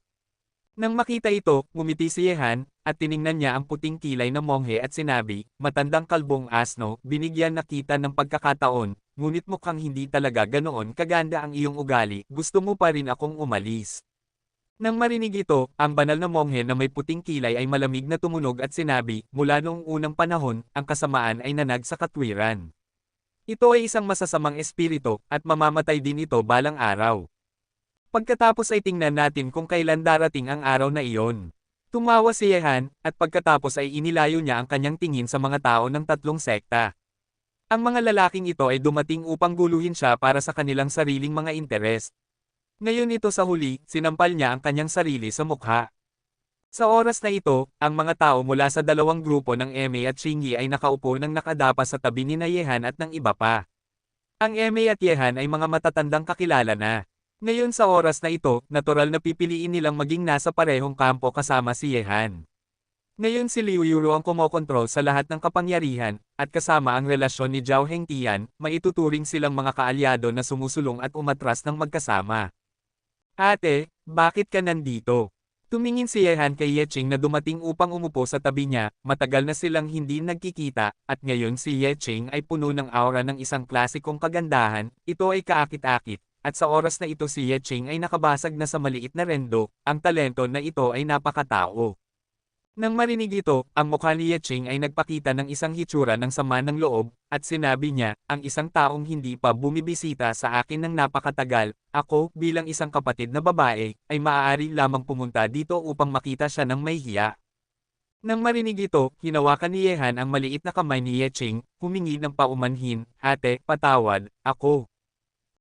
Nang makita ito, ngumiti si Yehan, at tiningnan niya ang puting kilay na monghe at sinabi, "Matandang kalbong asno, binigyan na kita ng pagkakataon, ngunit mukhang hindi talaga ganoon kaganda ang iyong ugali, gusto mo pa rin akong umalis." Nang marinig ito, ang banal na monghe na may puting kilay ay malamig na tumunog at sinabi, "Mula noong unang panahon, ang kasamaan ay nanag sa katwiran. Ito ay isang masasamang espiritu, at mamamatay din ito balang araw. Pagkatapos ay tingnan natin kung kailan darating ang araw na iyon." Tumawa si Yehan, at pagkatapos ay inilayo niya ang kanyang tingin sa mga tao ng tatlong sekta. Ang mga lalaking ito ay dumating upang guluhin siya para sa kanilang sariling mga interes. Ngayon ito sa huli, sinampal niya ang kanyang sarili sa mukha. Sa oras na ito, ang mga tao mula sa dalawang grupo ng Eme at Shingi ay nakaupo ng nakadapa sa tabi ni Yehan at ng iba pa. Ang Eme at Yehan ay mga matatandang kakilala na. Ngayon sa oras na ito, natural na pipiliin nilang maging nasa parehong kampo kasama si Yehan. Ngayon si Liu Yuro ang kumokontrol sa lahat ng kapangyarihan, at kasama ang relasyon ni Zhao Hengtian, maituturing silang mga kaalyado na sumusulong at umatras ng magkasama. "Ate, bakit ka nandito?" Tumingin si Yehan kay Yeching na dumating upang umupo sa tabi niya, matagal na silang hindi nagkikita, at ngayon si Yeching ay puno ng aura ng isang klasikong kagandahan, ito ay kaakit-akit, at sa oras na ito si Yeching ay nakabasag na sa maliit na rendo, ang talento na ito ay napakatao. Nang marinig ito, ang mukha ni Yeching ay nagpakita ng isang hitsura ng sama ng loob, at sinabi niya, "Ang isang taong hindi pa bumibisita sa akin ng napakatagal, ako, bilang isang kapatid na babae, ay maaari lamang pumunta dito upang makita siya ng may hiya." Nang marinig ito, hinawakan ni Yehan ang maliit na kamay ni Yeching, humingi ng paumanhin, "Ate, patawad, ako."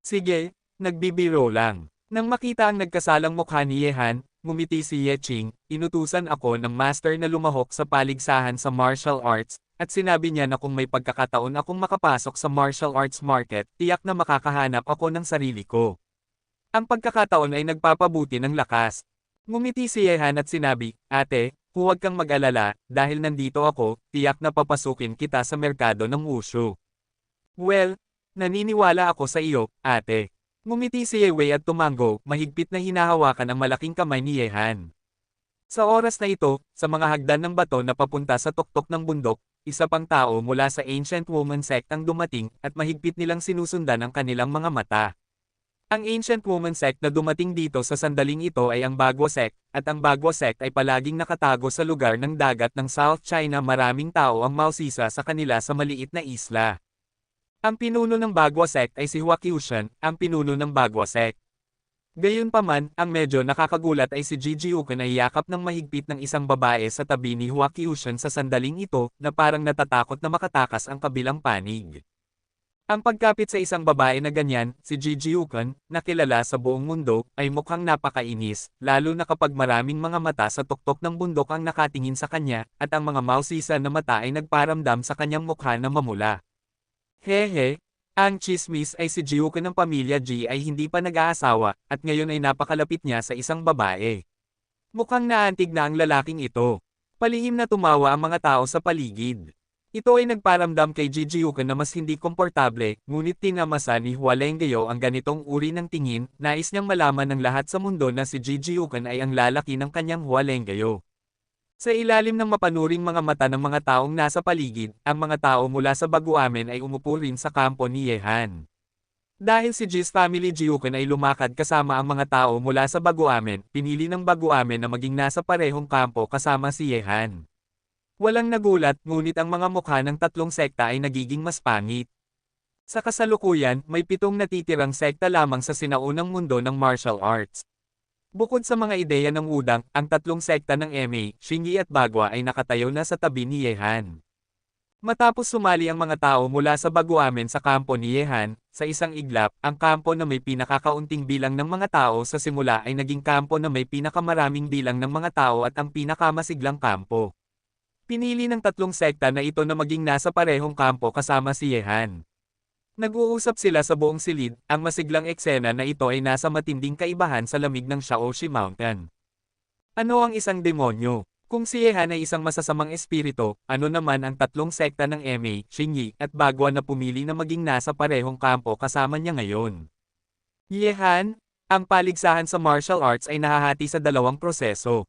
"Sige, nagbibiro lang." Nang makita ang nagkasalang mukha ni Yehan, ngumiti si Yeching, "Inutusan ako ng master na lumahok sa paligsahan sa martial arts, at sinabi niya na kung may pagkakataon akong makapasok sa martial arts market, tiyak na makakahanap ako ng sarili ko. Ang pagkakataon ay nagpapabuti ng lakas." Ngumiti si Yehan at sinabi, "Ate, huwag kang mag-alala, dahil nandito ako, tiyak na papasukin kita sa merkado ng wushu." "Well, naniniwala ako sa iyo, ate." Ngumiti si Yewei at tumango, mahigpit na hinahawakan ang malaking kamay ni Yehan. Sa oras na ito, sa mga hagdan ng bato na papunta sa tuktok ng bundok, isa pang tao mula sa Ancient Woman Sect ang dumating, at mahigpit nilang sinusundan ang kanilang mga mata. Ang Ancient Woman Sect na dumating dito sa sandaling ito ay ang Bagua Sect, at ang Bagua Sect ay palaging nakatago sa lugar ng dagat ng South China. Maraming tao ang mausisa sa kanila sa maliit na isla. Ang pinuno ng Bagua Sect ay si Hua Qiushan, ang pinuno ng Bagua Sect. Gayunpaman, ang medyo nakakagulat ay si Jijiuken ay yakap ng mahigpit ng isang babae sa tabi ni Hua Qiushan sa sandaling ito, na parang natatakot na makatakas ang kabilang panig. Ang pagkapit sa isang babae na ganyan, si Jijiuken, na kilala sa buong mundo, ay mukhang napakainis, lalo na kapag maraming mga mata sa tuktok ng bundok ang nakatingin sa kanya, at ang mga mausisa na mata ay nagparamdam sa kanyang mukha na mamula. Hehe, ang chismis ay si Jiuken ng pamilya Ji ay hindi pa nag-aasawa, at ngayon ay napakalapit niya sa isang babae. Mukhang naantig na ang lalaking ito. Palihim na tumawa ang mga tao sa paligid. Ito ay nagparamdam kay Jiuken na mas hindi komportable, ngunit tinamasa ni Hua Lengyo ang ganitong uri ng tingin, nais niyang malaman ng lahat sa mundo na si Jiuken ay ang lalaki ng kanyang Hua Lengyo. Sa ilalim ng mapanuring mga mata ng mga taong nasa paligid, ang mga tao mula sa Baguamen ay umupo rin sa kampo ni Yehan. Dahil si Ji's family Jiuken ay lumakad kasama ang mga tao mula sa Baguamen, pinili ng Baguamen na maging nasa parehong kampo kasama si Yehan. Walang nagulat, ngunit ang mga mukha ng tatlong sekta ay nagiging mas pangit. Sa kasalukuyan, may 7 natitirang sekta lamang sa sinaunang mundo ng martial arts. Bukod sa mga ideya ng Wudang, ang 3 sekta ng Ma, Xingyi at Bagua ay nakatayo na sa tabi ni Yehan. Matapos sumali ang mga tao mula sa Baguamen sa kampo ni Yehan, sa isang iglap, ang kampo na may pinakakaunting bilang ng mga tao sa simula ay naging kampo na may pinakamaraming bilang ng mga tao at ang pinakamasiglang kampo. Pinili ng 3 sekta na ito na maging nasa parehong kampo kasama si Yehan. Nag-uusap sila sa buong silid, ang masiglang eksena na ito ay nasa matinding kaibahan sa lamig ng Shaoxi Mountain. Ano ang isang demonyo? Kung si Yehan ay isang masasamang espiritu, ano naman ang 3 sekta ng Ma, Xingyi, at Bagua na pumili na maging nasa parehong kampo kasama niya ngayon? Yehan, ang paligsahan sa martial arts ay nahahati sa 2 proseso.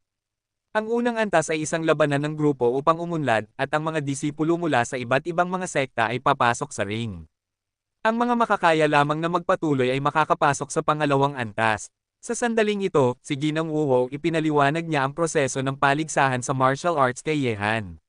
Ang unang antas ay isang labanan ng grupo upang umunlad, at ang mga disipulo mula sa iba't ibang mga sekta ay papasok sa ring. Ang mga makakaya lamang na magpatuloy ay makakapasok sa pangalawang antas. Sa sandaling ito, si Ginang Wuwo ipinaliwanag niya ang proseso ng paligsahan sa martial arts kay Yehan.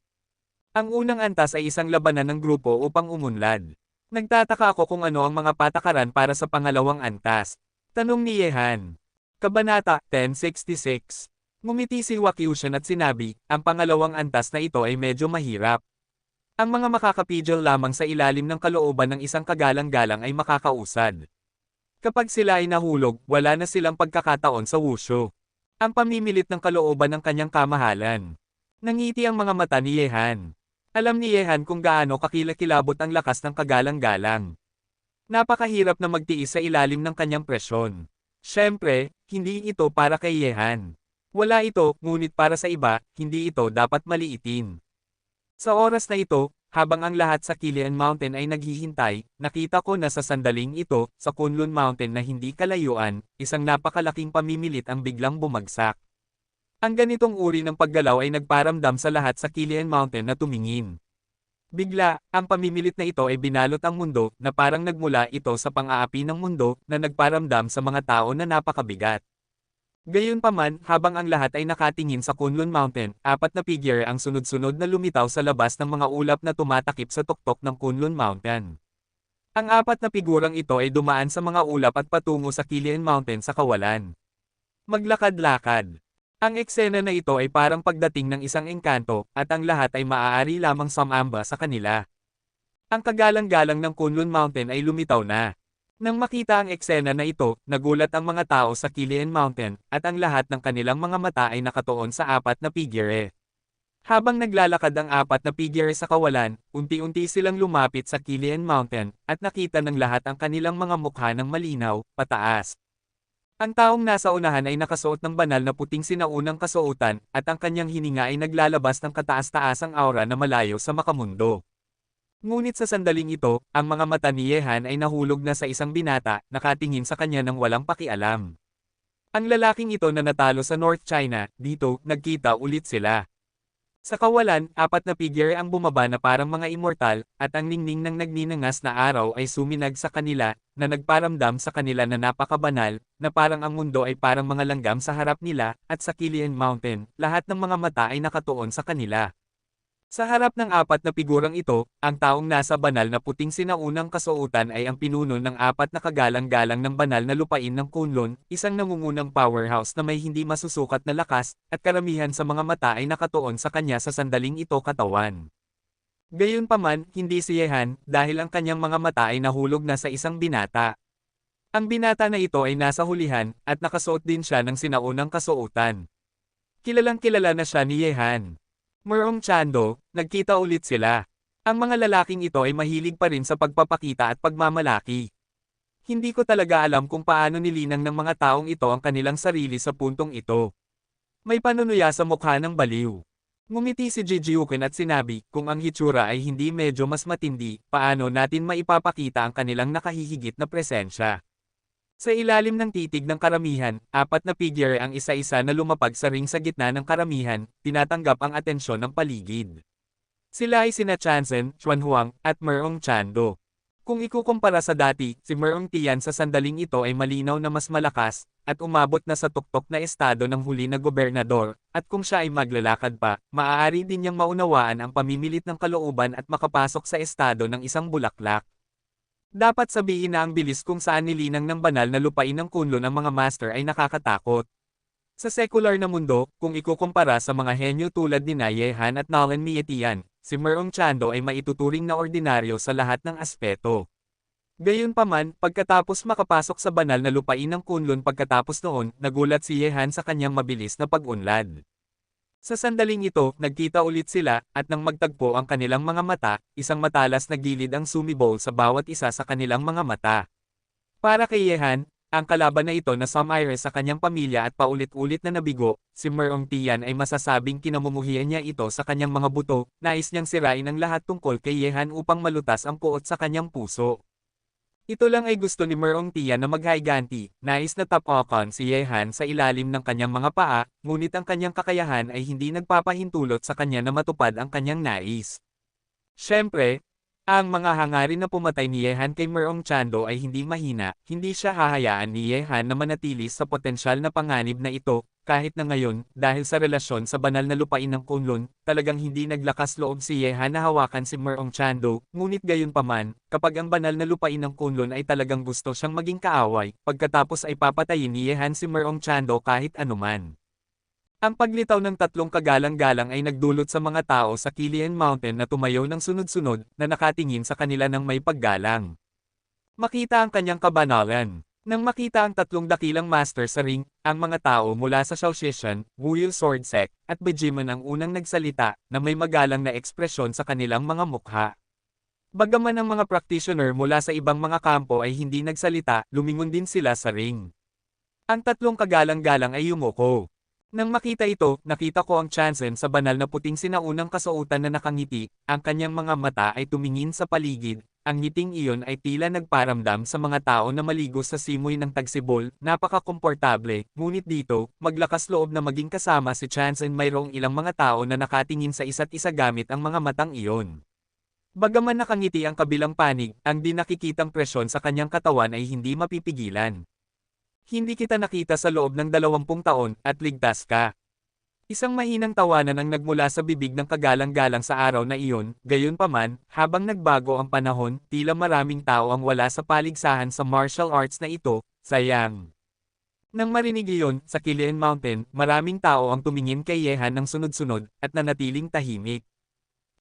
Ang unang antas ay isang labanan ng grupo upang umunlad. Nagtataka ako kung ano ang mga patakaran para sa pangalawang antas. Tanong ni Yehan. Kabanata 1066. Ngumiti si Wakyushan at sinabi, ang pangalawang antas na ito ay medyo mahirap. Ang mga makakapigil lamang sa ilalim ng kalooban ng isang kagalang-galang ay makakausad. Kapag sila ay nahulog, wala na silang pagkakataon sa wushu. Ang pamimilit ng kalooban ng kanyang kamahalan. Nangiti ang mga mata ni Yehan. Alam ni Yehan kung gaano kakilakilabot ang lakas ng kagalang-galang. Napakahirap na magtiis sa ilalim ng kanyang presyon. Siyempre, hindi ito para kay Yehan. Wala ito, ngunit para sa iba, hindi ito dapat maliitin. Sa oras na ito, habang ang lahat sa Qilian Mountain ay naghihintay, nakita ko na sa sandaling ito, sa Kunlun Mountain na hindi kalayuan, isang napakalaking pamimilit ang biglang bumagsak. Ang ganitong uri ng paggalaw ay nagparamdam sa lahat sa Qilian Mountain na tumingin. Bigla, ang pamimilit na ito ay binalot ang mundo, na parang nagmula ito sa pang-aapi ng mundo, na nagparamdam sa mga tao na napakabigat. Gayunpaman, habang ang lahat ay nakatingin sa Kunlun Mountain, 4 na figure ang sunod-sunod na lumitaw sa labas ng mga ulap na tumatakip sa tuktok ng Kunlun Mountain. Ang 4 na figurang ito ay dumaan sa mga ulap at patungo sa Qilian Mountain sa kawalan. Maglakad-lakad. Ang eksena na ito ay parang pagdating ng isang engkanto, at ang lahat ay maaari lamang sumamba sa kanila. Ang kagalang-galang ng Kunlun Mountain ay lumitaw na. Nang makita ang eksena na ito, nagulat ang mga tao sa Qilian Mountain, at ang lahat ng kanilang mga mata ay nakatuon sa 4 na figure. Habang naglalakad ang 4 na figure sa kawalan, unti-unti silang lumapit sa Qilian Mountain, at nakita ng lahat ang kanilang mga mukha ng malinaw, pataas. Ang taong nasa unahan ay nakasuot ng banal na puting sinaunang kasuotan, at ang kanyang hininga ay naglalabas ng kataas-taasang aura na malayo sa makamundo. Ngunit sa sandaling ito, ang mga mata ni Yehan ay nahulog na sa isang binata, nakatingin sa kanya ng walang pakialam. Ang lalaking ito na natalo sa North China, dito, nagkita ulit sila. Sa kawalan, 4 na figure ang bumaba na parang mga immortal, at ang ningning ng nagninangas na araw ay suminag sa kanila, na nagparamdam sa kanila na napakabanal, na parang ang mundo ay parang mga langgam sa harap nila, at sa Qilian Mountain, lahat ng mga mata ay nakatuon sa kanila. Sa harap ng 4 na figurang ito, ang taong nasa banal na puting sinaunang kasuotan ay ang pinuno ng 4 na kagalang-galang ng banal na lupain ng Kunlun, isang nangungunang powerhouse na may hindi masusukat na lakas, at karamihan sa mga mata ay nakatuon sa kanya sa sandaling ito katawan. Gayunpaman, hindi si Yehan, dahil ang kanyang mga mata ay nahulog na sa isang binata. Ang binata na ito ay nasa hulihan, at nakasuot din siya ng sinaunang kasuotan. Kilalang-kilala na siya ni Yehan. Merong Chando, nagkita ulit sila. Ang mga lalaking ito ay mahilig pa rin sa pagpapakita at pagmamalaki. Hindi ko talaga alam kung paano nilinang ng mga taong ito ang kanilang sarili sa puntong ito. May panunuya sa mukha ng baliw. Ngumiti si Jijiuken at sinabi, kung ang hitsura ay hindi medyo mas matindi, paano natin maipapakita ang kanilang nakahihigit na presensya? Sa ilalim ng titig ng karamihan, 4 na figure ang isa-isa na lumapag sa ring sa gitna ng karamihan, tinatanggap ang atensyon ng paligid. Sila ay sina Chanzen, Xuanhuang, at Merong Chando. Kung ikukumpara sa dati, si Merong Tian sa sandaling ito ay malinaw na mas malakas, at umabot na sa tuktok na estado ng huli na gobernador, at kung siya ay maglalakad pa, maaari din niyang maunawaan ang pamimilit ng kalooban at makapasok sa estado ng isang bulaklak. Dapat sabihin na ang bilis kung saan nilinang ng banal na lupain ng Kunlun ang mga master ay nakakatakot. Sa sekular na mundo, kung ikukumpara sa mga henyo tulad ni Yehan at Nalan Mietian, si Merong Chando ay maituturing na ordinaryo sa lahat ng aspeto. Gayunpaman, pagkatapos makapasok sa banal na lupain ng Kunlun pagkatapos noon, nagulat si Yehan sa kanyang mabilis na pag-unlad. Sa sandaling ito, nagkita ulit sila, at nang magtagpo ang kanilang mga mata, isang matalas na gilid ang sumibol sa bawat isa sa kanilang mga mata. Para kay Yehan, ang kalaban na ito na sumire sa kanyang pamilya at paulit-ulit na nabigo, si Merong Tian ay masasabing kinamumuhian niya ito sa kanyang mga buto, nais niyang sirain ang lahat tungkol kay Yehan upang malutas ang puot sa kanyang puso. Ito lang ay gusto ni Merong Tian na maghaiganti, nais na tapakan si Yehan sa ilalim ng kanyang mga paa, ngunit ang kanyang kakayahan ay hindi nagpapahintulot sa kanya na matupad ang kanyang nais. Siyempre, ang mga hangarin na pumatay ni Yehan kay Merong Chando ay hindi mahina, hindi siya hahayaan ni Yehan na manatili sa potensyal na panganib na ito, kahit na ngayon, dahil sa relasyon sa banal na lupain ng Kunlun, talagang hindi naglakas loob si Yehan na hawakan si Merong Chando, ngunit gayunpaman, kapag ang banal na lupain ng Kunlun ay talagang gusto siyang maging kaaway, pagkatapos ay papatayin ni Yehan si Merong Chando kahit anuman. Ang paglitaw ng tatlong kagalang-galang ay nagdulot sa mga tao sa Kilian Mountain na tumayo ng sunod-sunod na nakatingin sa kanila ng may paggalang. Makita ang kanyang kabanalan. Nang makita ang tatlong dakilang master sa ring, ang mga tao mula sa Shaoshishan, Wuyul Sword Sect, at Bejiman ang unang nagsalita na may magalang na ekspresyon sa kanilang mga mukha. Bagaman ang mga practitioner mula sa ibang mga kampo ay hindi nagsalita, lumingon din sila sa ring. Ang tatlong kagalang-galang ay yumuko. Nang makita ito, nakita ko ang Chanzen sa banal na puting sinaunang kasuotan na nakangiti, ang kanyang mga mata ay tumingin sa paligid, ang ngiting iyon ay tila nagparamdam sa mga tao na maligo sa simoy ng tagsibol, napaka-komportable, ngunit dito, maglakas loob na maging kasama si Chanzen mayroong ilang mga tao na nakatingin sa isa't isa gamit ang mga matang iyon. Bagaman nakangiti ang kabilang panig, ang di nakikitang presyon sa kanyang katawan ay hindi mapipigilan. Hindi kita nakita sa loob ng 20 taon, at ligtas ka. Isang mahinang tawanan ang nagmula sa bibig ng kagalang-galang sa araw na iyon, gayunpaman, habang nagbago ang panahon, tila maraming tao ang wala sa paligsahan sa martial arts na ito, sayang. Nang marinig iyon, sa Kilian Mountain, maraming tao ang tumingin kay Yehan ng sunod-sunod, at nanatiling tahimik.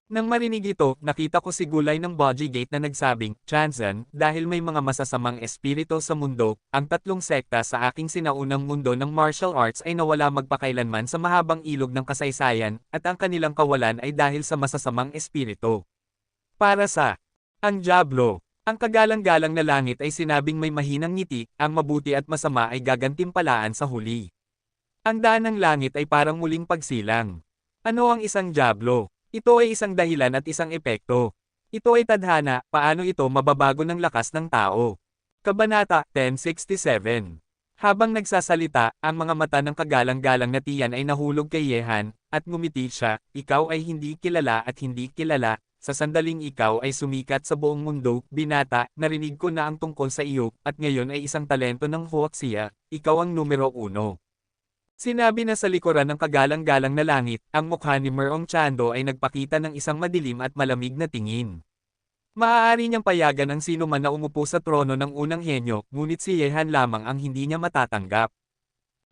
Nang marinig ito, nakita ko si Gulay ng Boji Gate na nagsabing, Chanzen, dahil may mga masasamang espiritu sa mundo, ang tatlong sekta sa aking sinaunang mundo ng martial arts ay nawala magpakailanman sa mahabang ilog ng kasaysayan, at ang kanilang kawalan ay dahil sa masasamang espiritu. Para sa ang Diablo, ang kagalang-galang na langit ay sinabing may mahinang ngiti, ang mabuti at masama ay gagantimpalaan sa huli. Ang daan ng langit ay parang muling pagsilang. Ano ang isang Diablo? Ito ay isang dahilan at isang epekto. Ito ay tadhana, paano ito mababago ng lakas ng tao. Kabanata 1067. Habang nagsasalita, ang mga mata ng kagalang-galang na tiyan ay nahulog kay Yehan, at ngumiti siya, ikaw ay hindi kilala at hindi kilala, sa sandaling ikaw ay sumikat sa buong mundo, binata, narinig ko na ang tungkol sa iyo, at ngayon ay isang talento ng Huaxia, ikaw ang numero 1. Sinabi na sa likuran ng kagalang-galang na langit, ang mukha ni Merong Chando ay nagpakita ng isang madilim at malamig na tingin. Maaari niyang payagan ang sino man na umupo sa trono ng unang henyo, ngunit si Yehan lamang ang hindi niya matatanggap.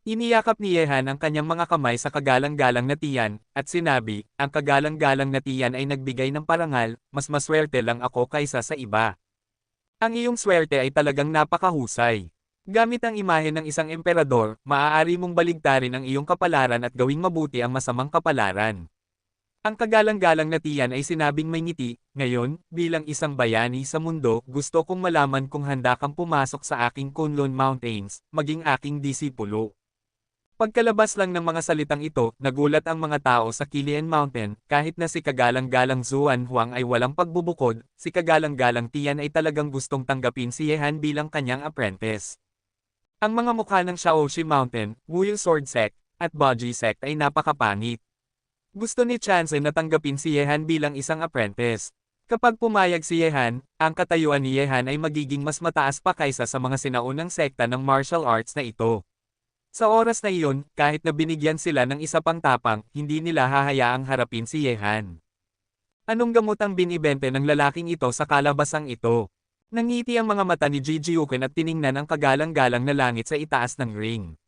Iniyakap ni Yehan ang kanyang mga kamay sa kagalang-galang na tiyan, at sinabi, ang kagalang-galang na tiyan ay nagbigay ng parangal, mas maswerte lang ako kaysa sa iba. Ang iyong swerte ay talagang napakahusay. Gamit ang imahe ng isang emperador, maaari mong baligtarin ang iyong kapalaran at gawing mabuti ang masamang kapalaran. Ang kagalang-galang na tiyan ay sinabing may ngiti, ngayon, bilang isang bayani sa mundo, gusto kong malaman kung handa kang pumasok sa aking Kunlun Mountains, maging aking disipulo. Pagkalabas lang ng mga salitang ito, nagulat ang mga tao sa Kilian Mountain, kahit na si kagalang-galang Zuan Huang ay walang pagbubukod, si kagalang-galang Tian ay talagang gustong tanggapin si Yehan bilang kanyang apprentice. Ang mga mukha ng Shaoxi Mountain, Wuyul Sword Sect, at Boji Sect ay napakapangit. Gusto ni Chanzen na tanggapin si Yehan bilang isang apprentice. Kapag pumayag si Yehan, ang katayuan ni Yehan ay magiging mas mataas pa kaysa sa mga sinaunang sekta ng martial arts na ito. Sa oras na iyon, kahit na binigyan sila ng isa pang tapang, hindi nila hahayaang harapin si Yehan. Anong gamot ang binibente ng lalaking ito sa kalabasang ito? Nangiti ang mga mata ni Jijiuken at tiningnan ang kagalang-galang na langit sa itaas ng ring.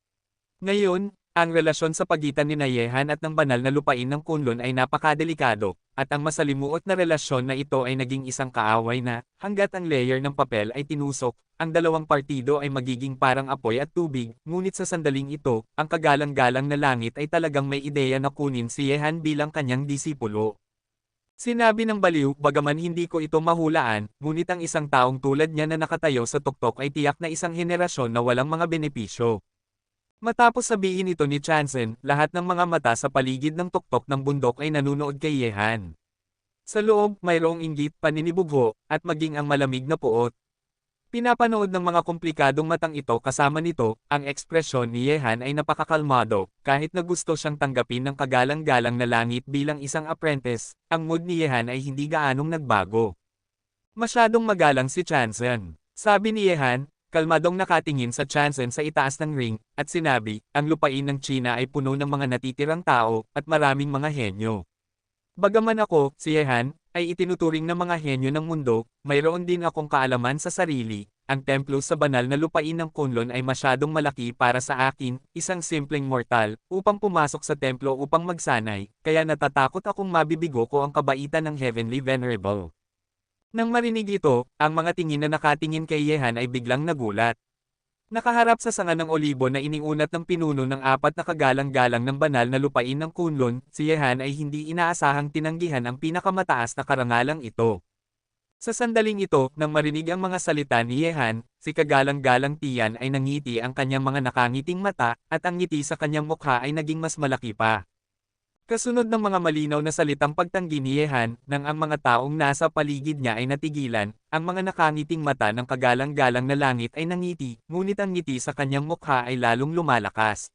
Ngayon, ang relasyon sa pagitan ni Yehan at ng banal na lupain ng Kunlun ay napakadelikado, at ang masalimuot na relasyon na ito ay naging isang kaaway na, hanggat ang layer ng papel ay tinusok, ang dalawang partido ay magiging parang apoy at tubig, ngunit sa sandaling ito, ang kagalang-galang na langit ay talagang may ideya na kunin si Yehan bilang kanyang disipulo. Sinabi ng baliw, bagaman hindi ko ito mahulaan, ngunit ang isang taong tulad niya na nakatayo sa tuktok ay tiyak na isang henerasyon na walang mga benepisyo. Matapos sabihin ito ni Chansen, lahat ng mga mata sa paligid ng tuktok ng bundok ay nanunood kay Yehan. Sa loob, mayroong inggit, paninibugho, at maging ang malamig na puot. Pinapanood ng mga komplikadong matang ito kasama nito, ang ekspresyon ni Yehan ay napakakalmado, kahit na gusto siyang tanggapin ng kagalang-galang na langit bilang isang apprentice, ang mood ni Yehan ay hindi gaanong nagbago. Masyadong magalang si Chansen. Sabi ni Yehan, kalmadong nakatingin sa Chansen sa itaas ng ring, at sinabi, ang lupain ng China ay puno ng mga natitirang tao, at maraming mga henyo. Bagaman ako, si Yehan, ay itinuturing na mga henyo ng mundo, mayroon din akong kaalaman sa sarili. Ang templo sa banal na lupain ng Kunlun ay masyadong malaki para sa akin, isang simpleng mortal, upang pumasok sa templo upang magsanay, kaya natatakot akong mabibigo ko ang kabaitan ng Heavenly Venerable. Nang marinig ito, ang mga tingin na nakatingin kay Yehan ay biglang nagulat. Nakaharap sa sanga ng olibo na iniunat ng pinuno ng apat na kagalang-galang ng banal na lupain ng Kunlun, si Yehan ay hindi inaasahang tinanggihan ang pinakamataas na karangalang ito. Sa sandaling ito, nang marinig ang mga salita ni Yehan, si kagalang-galang Tian ay nangiti ang kanyang mga nakangiting mata, at ang ngiti sa kanyang mukha ay naging mas malaki pa. Kasunod ng mga malinaw na salitang pagtanggi ni Yehan, nang ang mga taong nasa paligid niya ay natigilan, ang mga nakangiting mata ng kagalang-galang na langit ay nangiti, ngunit ang ngiti sa kanyang mukha ay lalong lumalakas.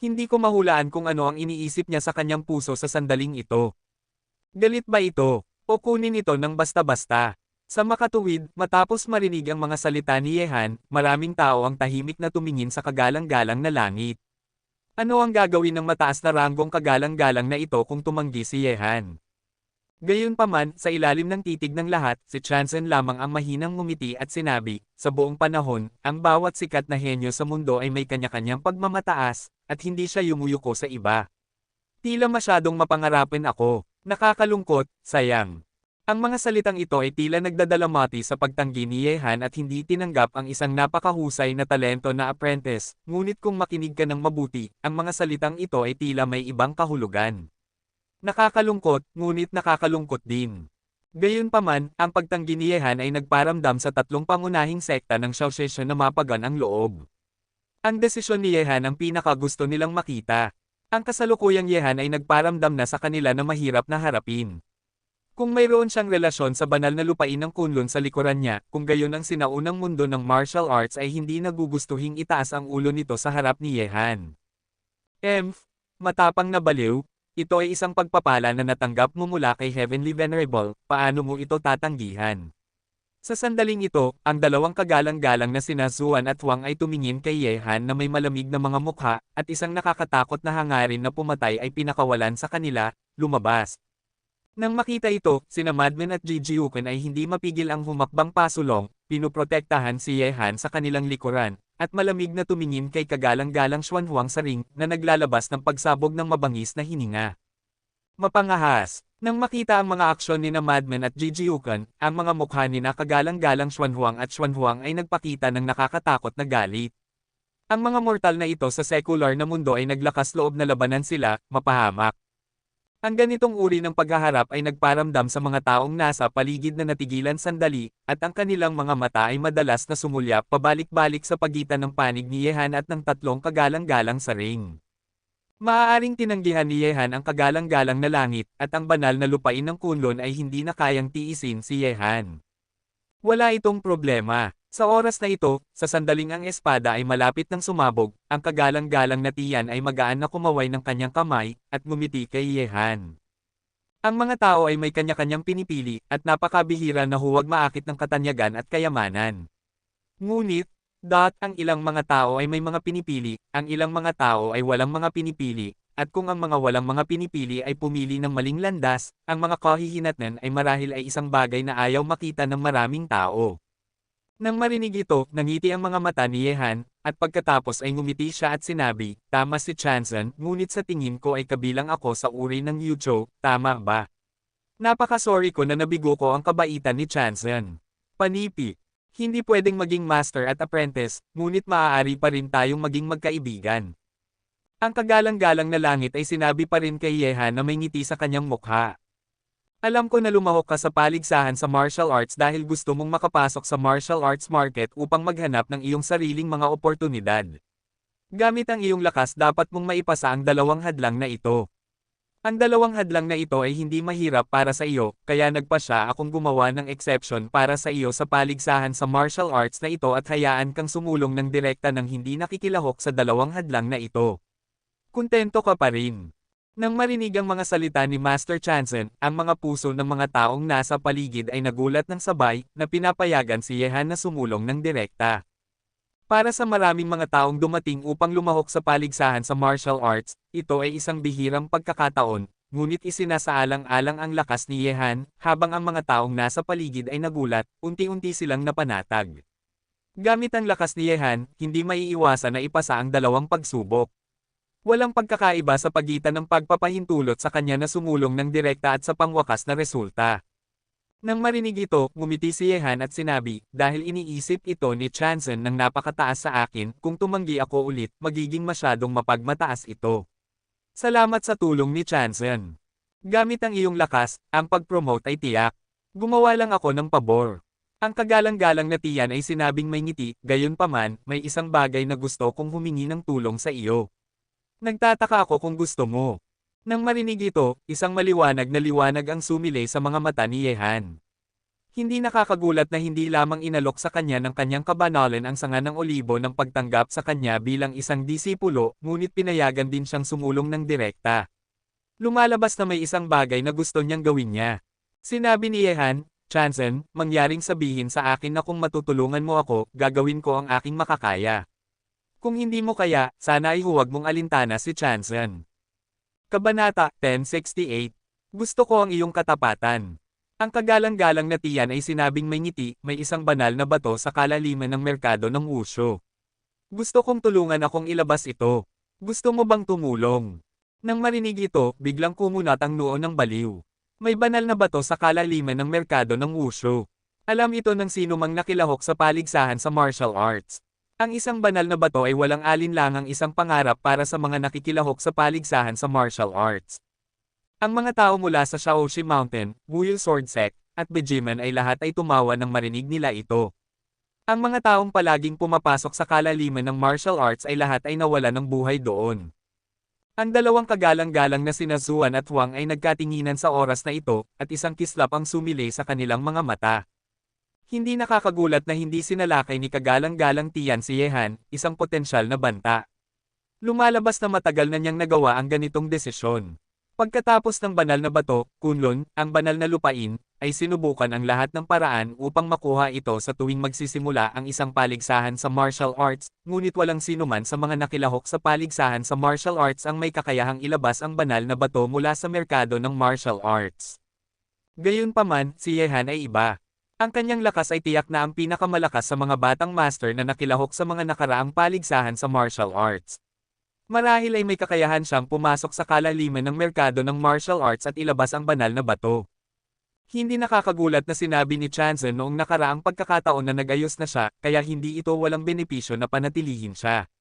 Hindi ko mahulaan kung ano ang iniisip niya sa kanyang puso sa sandaling ito. Galit ba ito? O kunin ito ng basta-basta? Sa makatuwid, matapos marinig ang mga salita ni Yehan, maraming tao ang tahimik na tumingin sa kagalang-galang na langit. Ano ang gagawin ng mataas na ranggong kagalang-galang na ito kung tumanggi si Yehan? Gayunpaman, sa ilalim ng titig ng lahat, si Chansen lamang ang mahinang ngumiti at sinabi, sa buong panahon, ang bawat sikat na henyo sa mundo ay may kanya-kanyang pagmamataas, at hindi siya yumuyuko sa iba. Tila masyadong mapangarapin ako. Nakakalungkot, sayang. Ang mga salitang ito ay tila nagdadalamati sa pagtanggi ni Yehan at hindi tinanggap ang isang napakahusay na talento na apprentice, ngunit kung makinig ka ng mabuti, ang mga salitang ito ay tila may ibang kahulugan. Nakakalungkot, ngunit nakakalungkot din. Gayunpaman, ang pagtanggi ni Yehan ay nagparamdam sa tatlong pangunahing sekta ng Shaoxing na mapagan ang loob. Ang desisyon ni Yehan ang pinakagusto nilang makita. Ang kasalukuyang Yehan ay nagparamdam na sa kanila na mahirap na harapin. Kung mayroon siyang relasyon sa banal na lupain ng Kunlun sa likuran niya, kung gayon ang sinaunang mundo ng martial arts ay hindi nagugustuhing itaas ang ulo nito sa harap ni Yehan. Matapang na baliw, ito ay isang pagpapala na natanggap mo mula kay Heavenly Venerable, paano mo ito tatanggihan? Sa sandaling ito, ang dalawang kagalang-galang na sina Zuan at Wang ay tumingin kay Yehan na may malamig na mga mukha, at isang nakakatakot na hangarin na pumatay ay pinakawalan sa kanila, lumabas. Nang makita ito, sina Madman at Jijiuken ay hindi mapigil ang humakbang pasulong, pinuprotektahan si Yehan sa kanilang likuran, at malamig na tumingin kay kagalang-galang Xuanhuang sa ring na naglalabas ng pagsabog ng mabangis na hininga. Mapangahas. Nang makita ang mga aksyon ni na Madman at Jijiuken, ang mga mukha ni na kagalang-galang Xuanhuang at Xuanhuang ay nagpakita ng nakakatakot na galit. Ang mga mortal na ito sa secular na mundo ay naglakas loob na labanan sila, mapahamak. Ang ganitong uri ng paghaharap ay nagparamdam sa mga taong nasa paligid na natigilan sandali, at ang kanilang mga mata ay madalas na sumulyap pabalik-balik sa pagitan ng panig ni Yehan at ng tatlong kagalang-galang sa ring. Maaaring tinanggihan ni Yehan ang kagalang-galang na langit, at ang banal na lupain ng Kunlun ay hindi na kayang tiisin si Yehan. Wala itong problema. Sa oras na ito, sa sandaling ang espada ay malapit ng sumabog, ang kagalang-galang na Tian ay magaan na kumaway ng kanyang kamay, at ngumiti kay Yehan. Ang mga tao ay may kanya-kanyang pinipili, at napakabihira na huwag maakit ng katanyagan at kayamanan. Ngunit, ang ilang mga tao ay may mga pinipili, ang ilang mga tao ay walang mga pinipili, at kung ang mga walang mga pinipili ay pumili ng maling landas, ang mga kahihinatnan ay marahil ay isang bagay na ayaw makita ng maraming tao. Nang marinig ito, nangiti ang mga mata ni Yehan, at pagkatapos ay ngumiti siya at sinabi, tama si Chanson, ngunit sa tingin ko ay kabilang ako sa uri ng Yucho, tama ba? Napaka-sorry ko na nabigo ko ang kabaitan ni Chanson. Panipi. Hindi pwedeng maging master at apprentice, ngunit maaari pa rin tayong maging magkaibigan. Ang kagalang-galang na langit ay sinabi pa rin kay Yehan na may ngiti sa kanyang mukha. Alam ko na lumahok ka sa paligsahan sa martial arts dahil gusto mong makapasok sa martial arts market upang maghanap ng iyong sariling mga oportunidad. Gamit ang iyong lakas dapat mong maipasa ang dalawang hadlang na ito. Ang dalawang hadlang na ito ay hindi mahirap para sa iyo, kaya nagpasya akong gumawa ng exception para sa iyo sa paligsahan sa martial arts na ito at hayaan kang sumulong ng direkta ng hindi nakikilahok sa dalawang hadlang na ito. Kuntento ka pa rin. Nang marinig ang mga salita ni Master Chanson, ang mga puso ng mga taong nasa paligid ay nagulat ng sabay na pinapayagan si Yehan na sumulong ng direkta. Para sa maraming mga taong dumating upang lumahok sa paligsahan sa martial arts, ito ay isang bihirang pagkakataon, ngunit isinasaalang-alang ang lakas ni Yehan, habang ang mga taong nasa paligid ay nagulat, unti-unti silang napanatag. Gamit ang lakas ni Yehan, hindi maiiwasan na ipasa ang dalawang pagsubok. Walang pagkakaiba sa pagitan ng pagpapahintulot sa kanya na sumulong ng direkta at sa pangwakas na resulta. Nang marinig ito, ngumiti si Yehan at sinabi, dahil iniisip ito ni Chanson ng napakataas sa akin, kung tumanggi ako ulit, magiging masyadong mapagmataas ito. Salamat sa tulong ni Chanson. Gamit ang iyong lakas, ang pag-promote ay tiyak. Gumawa lang ako ng pabor. Ang kagalang-galang na tiyan ay sinabing may ngiti, gayunpaman, may isang bagay na gusto kong humingi ng tulong sa iyo. Nagtataka ako kung gusto mo. Nang marinig ito, isang maliwanag na liwanag ang sumilay sa mga mata ni Yehan. Hindi nakakagulat na hindi lamang inalok sa kanya ng kanyang kabanalan ang sanga ng olibo ng pagtanggap sa kanya bilang isang disipulo, ngunit pinayagan din siyang sumulong ng direkta. Lumalabas na may isang bagay na gusto niyang gawin niya. Sinabi ni Yehan, Chanson, mangyaring sabihin sa akin na kung matutulungan mo ako, gagawin ko ang aking makakaya. Kung hindi mo kaya, sana ay huwag mong alintana si Chanson. Kabanata 1068. Gusto ko ang iyong katapatan. Ang kagalang-galang na tiyan ay sinabing may ngiti, may isang banal na bato sa kalaliman ng merkado ng Wushu. Gusto kong tulungan akong ilabas ito. Gusto mo bang tumulong? Nang marinig ito, biglang kumunat ang noo ng baliw. May banal na bato sa kalaliman ng merkado ng Wushu. Alam ito ng sino mang nakilahok sa paligsahan sa martial arts. Ang isang banal na bato ay walang alinlangang isang pangarap para sa mga nakikilahok sa paligsahan sa martial arts. Ang mga tao mula sa Shaoxi Mountain, Wuyul Sword Sect, at Bejiman ay lahat ay tumawa nang marinig nila ito. Ang mga taong palaging pumapasok sa kalaliman ng martial arts ay lahat ay nawala ng buhay doon. Ang dalawang kagalang-galang na sina Zuan at Wang ay nagkatinginan sa oras na ito, at isang kislap ang sumilay sa kanilang mga mata. Hindi nakakagulat na hindi sinalakay ni kagalang-galang tiyan si Yehan, isang potensyal na banta. Lumalabas na matagal na niyang nagawa ang ganitong desisyon. Pagkatapos ng banal na bato, Kunlun, ang banal na lupain, ay sinubukan ang lahat ng paraan upang makuha ito sa tuwing magsisimula ang isang paligsahan sa martial arts, ngunit walang sinuman sa mga nakilahok sa paligsahan sa martial arts ang may kakayahang ilabas ang banal na bato mula sa merkado ng martial arts. Gayunpaman, si Yehan ay iba. Ang kanyang lakas ay tiyak na ang pinakamalakas sa mga batang master na nakilahok sa mga nakaraang paligsahan sa martial arts. Marahil ay may kakayahan siyang pumasok sa kalaliman ng merkado ng martial arts at ilabas ang banal na bato. Hindi nakakagulat na sinabi ni Chanson noong nakaraang pagkakataon na nag-ayos na siya, kaya hindi ito walang benepisyo na panatilihin siya.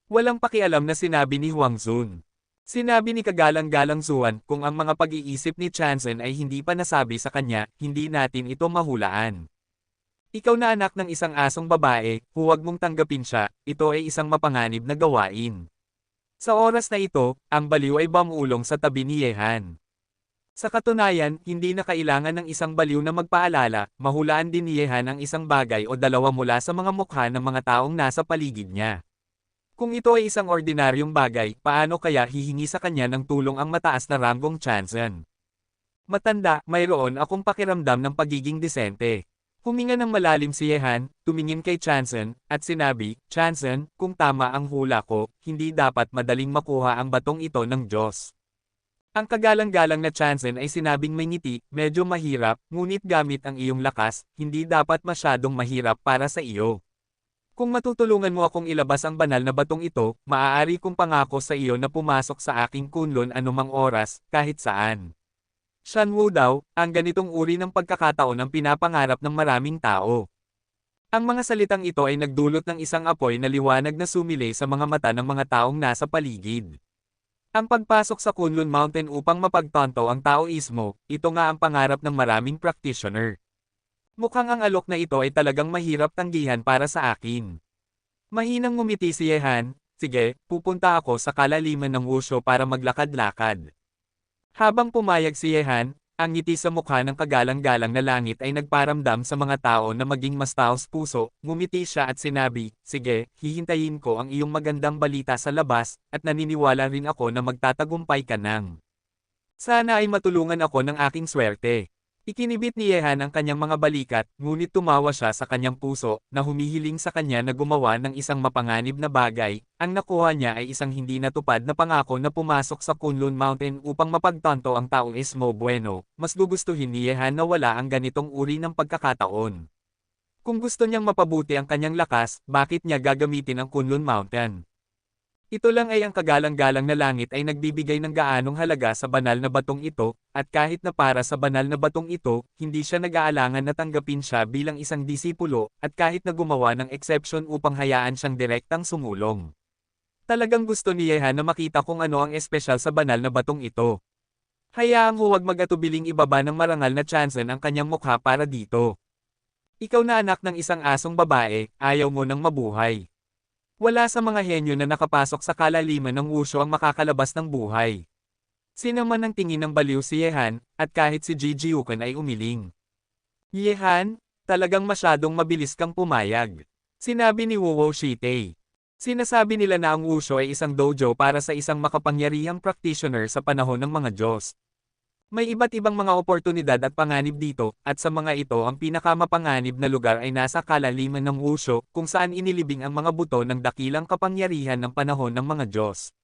Walang pakialam na sinabi ni Huang Zun. Sinabi ni kagalang-galang Zuan, kung ang mga pag-iisip ni Chanson ay hindi pa nasabi sa kanya, hindi natin ito mahulaan. Ikaw na anak ng isang asong babae, huwag mong tanggapin siya, ito ay isang mapanganib na gawain. Sa oras na ito, ang baliw ay bumulong sa tabi ni Yehan. Sa katunayan, hindi na kailangan ng isang baliw na magpaalala, mahulaan din ni Yehan ang isang bagay o dalawa mula sa mga mukha ng mga taong nasa paligid niya. Kung ito ay isang ordinaryong bagay, paano kaya hihingi sa kanya ng tulong ang mataas na ranggong Chanson? Matanda, mayroon akong pakiramdam ng pagiging disente. Huminga ng malalim si Yehan, tumingin kay Chanson, at sinabi, Chanson, kung tama ang hula ko, hindi dapat madaling makuha ang batong ito ng Diyos. Ang kagalang-galang na Chanzen ay sinabing may ngiti, medyo mahirap, ngunit gamit ang iyong lakas, hindi dapat masyadong mahirap para sa iyo. Kung matutulungan mo akong ilabas ang banal na batong ito, maaari kong pangako sa iyo na pumasok sa aking kunlun anumang oras, kahit saan. Shanwu daw, ang ganitong uri ng pagkakataon ang pinapangarap ng maraming tao. Ang mga salitang ito ay nagdulot ng isang apoy na liwanag na sumilay sa mga mata ng mga taong nasa paligid. Ang pagpasok sa Kunlun Mountain upang mapagtanto ang Taoismo, ito nga ang pangarap ng maraming practitioner. Mukhang ang alok na ito ay talagang mahirap tanggihan para sa akin. Mahinang ngumiti si Yehan, sige, pupunta ako sa kalaliman ng wushu para maglakad-lakad. Habang pumayag si Yehan, ang ngiti sa mukha ng kagalang-galang na langit ay nagparamdam sa mga tao na maging mas taos puso, ngumiti siya at sinabi, sige, hihintayin ko ang iyong magandang balita sa labas, at naniniwala rin ako na magtatagumpay ka nang. Sana ay matulungan ako ng aking swerte. Ikinibit ni Yehan ang kanyang mga balikat, ngunit tumawa siya sa kanyang puso, na humihiling sa kanya na gumawa ng isang mapanganib na bagay. Ang nakuha niya ay isang hindi natupad na pangako na pumasok sa Kunlun Mountain upang mapagtanto ang Taoismo bueno. Mas gugustuhin ni Yehan na wala ang ganitong uri ng pagkakataon. Kung gusto niyang mapabuti ang kanyang lakas, bakit niya gagamitin ang Kunlun Mountain? Ito lang ay ang kagalang-galang na langit ay nagbibigay ng gaanong halaga sa banal na batong ito, at kahit na para sa banal na batong ito, hindi siya nag-aalangan na tanggapin siya bilang isang disipulo, at kahit na gumawa ng exception upang hayaan siyang direktang sumulong. Talagang gusto ni Yehan na makita kung ano ang espesyal sa banal na batong ito. Hayaang huwag mag-atubiling ibaba ng marangal na Chanzen ang kanyang mukha para dito. Ikaw na anak ng isang asong babae, ayaw mo nang mabuhay. Wala sa mga henyo na nakapasok sa kalaliman ng wushu ang makakalabas ng buhay. Sinaman ang tingin ng baliw si Yehan, at kahit si Ji Jiuken ay umiling. Yehan, talagang masyadong mabilis kang pumayag. Sinabi ni Wu Shitei. Sinasabi nila na ang wushu ay isang dojo para sa isang makapangyarihang practitioner sa panahon ng mga Diyos. May iba't ibang mga oportunidad at panganib dito, at sa mga ito ang pinakamapanganib na lugar ay nasa kalaliman ng wushu, kung saan inilibing ang mga buto ng dakilang kapangyarihan ng panahon ng mga Diyos.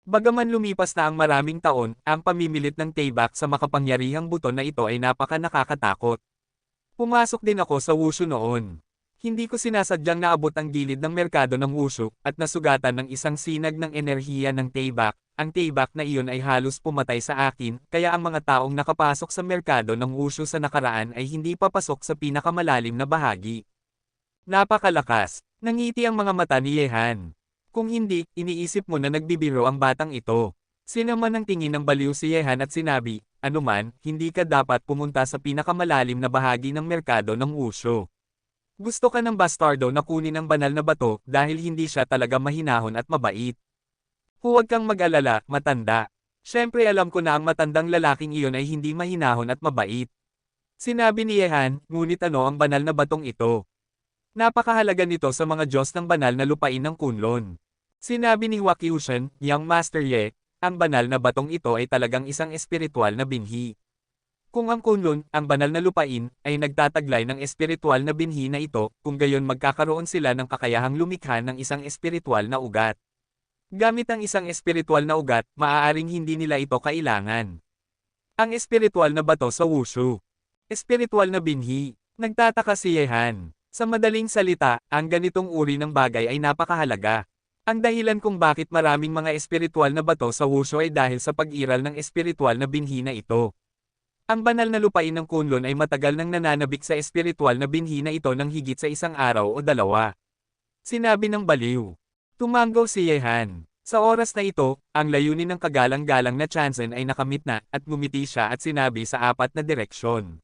Bagaman lumipas na ang maraming taon, ang pamimilit ng Taebaek sa makapangyarihang buto na ito ay napaka-nakakatakot. Pumasok din ako sa wushu noon. Hindi ko sinasadyang naabot ang gilid ng merkado ng wushu, at nasugatan ng isang sinag ng enerhiya ng Taebaek. Ang Taebaek na iyon ay halos pumatay sa akin, kaya ang mga taong nakapasok sa merkado ng wushu sa nakaraan ay hindi papasok sa pinakamalalim na bahagi. Napakalakas. Nangiti ang mga mata ni Yehan. Kung hindi, iniisip mo na nagbibiro ang batang ito. Sinaman ang tingin ng baliw si Yehan at sinabi, anuman, hindi ka dapat pumunta sa pinakamalalim na bahagi ng merkado ng wushu. Gusto ka ng bastardo na kunin ang banal na bato dahil hindi siya talaga mahinahon at mabait. Huwag kang mag-alala, matanda. Siyempre alam ko na ang matandang lalaking iyon ay hindi mahinahon at mabait. Sinabi ni Yehan, ngunit ano ang banal na batong ito? Napakahalaga nito sa mga Diyos ng banal na lupain ng Kunlun. Sinabi ni Wakyushan, Young Master Ye, ang banal na batong ito ay talagang isang espiritual na binhi. Kung ang Kunlun, ang banal na lupain, ay nagtataglay ng espiritual na binhi na ito, kung gayon magkakaroon sila ng kakayahang lumikha ng isang espiritual na ugat. Gamit ang isang espiritual na ugat, maaaring hindi nila ito kailangan. Ang espiritual na bato sa wushu. Espiritual na binhi. Nagtataka si Yehan. Sa madaling salita, ang ganitong uri ng bagay ay napakahalaga. Ang dahilan kung bakit maraming mga espiritual na bato sa wushu ay dahil sa pag-iral ng espiritual na binhi na ito. Ang banal na lupain ng Kunlun ay matagal nang nananabik sa espiritual na binhi na ito ng higit sa isang araw o dalawa. Sinabi ng baliw. Tumanggaw si Yehan. Sa oras na ito, ang layunin ng kagalang-galang na Chanzen ay nakamit na, at ngumiti siya at sinabi sa apat na direksyon.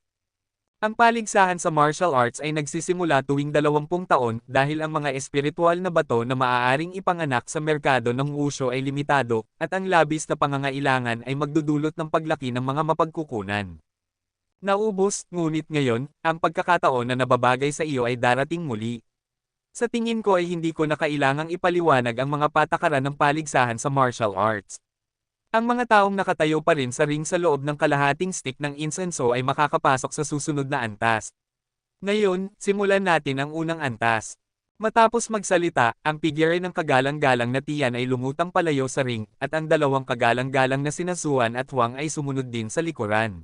Ang paligsahan sa martial arts ay nagsisimula tuwing 20 taon dahil ang mga espiritual na bato na maaaring ipanganak sa merkado ng wushu ay limitado, at ang labis na pangangailangan ay magdudulot ng paglaki ng mga mapagkukunan. Naubos, ngunit ngayon, ang pagkakataon na nababagay sa iyo ay darating muli. Sa tingin ko ay hindi ko na kailangang ipaliwanag ang mga patakaran ng paligsahan sa martial arts. Ang mga taong nakatayo pa rin sa ring sa loob ng kalahating stick ng insenso ay makakapasok sa susunod na antas. Ngayon, simulan natin ang unang antas. Matapos magsalita, ang figure ng kagalang-galang na Tian ay lumutang palayo sa ring, at ang dalawang kagalang-galang na sina Suan at Wang ay sumunod din sa likuran.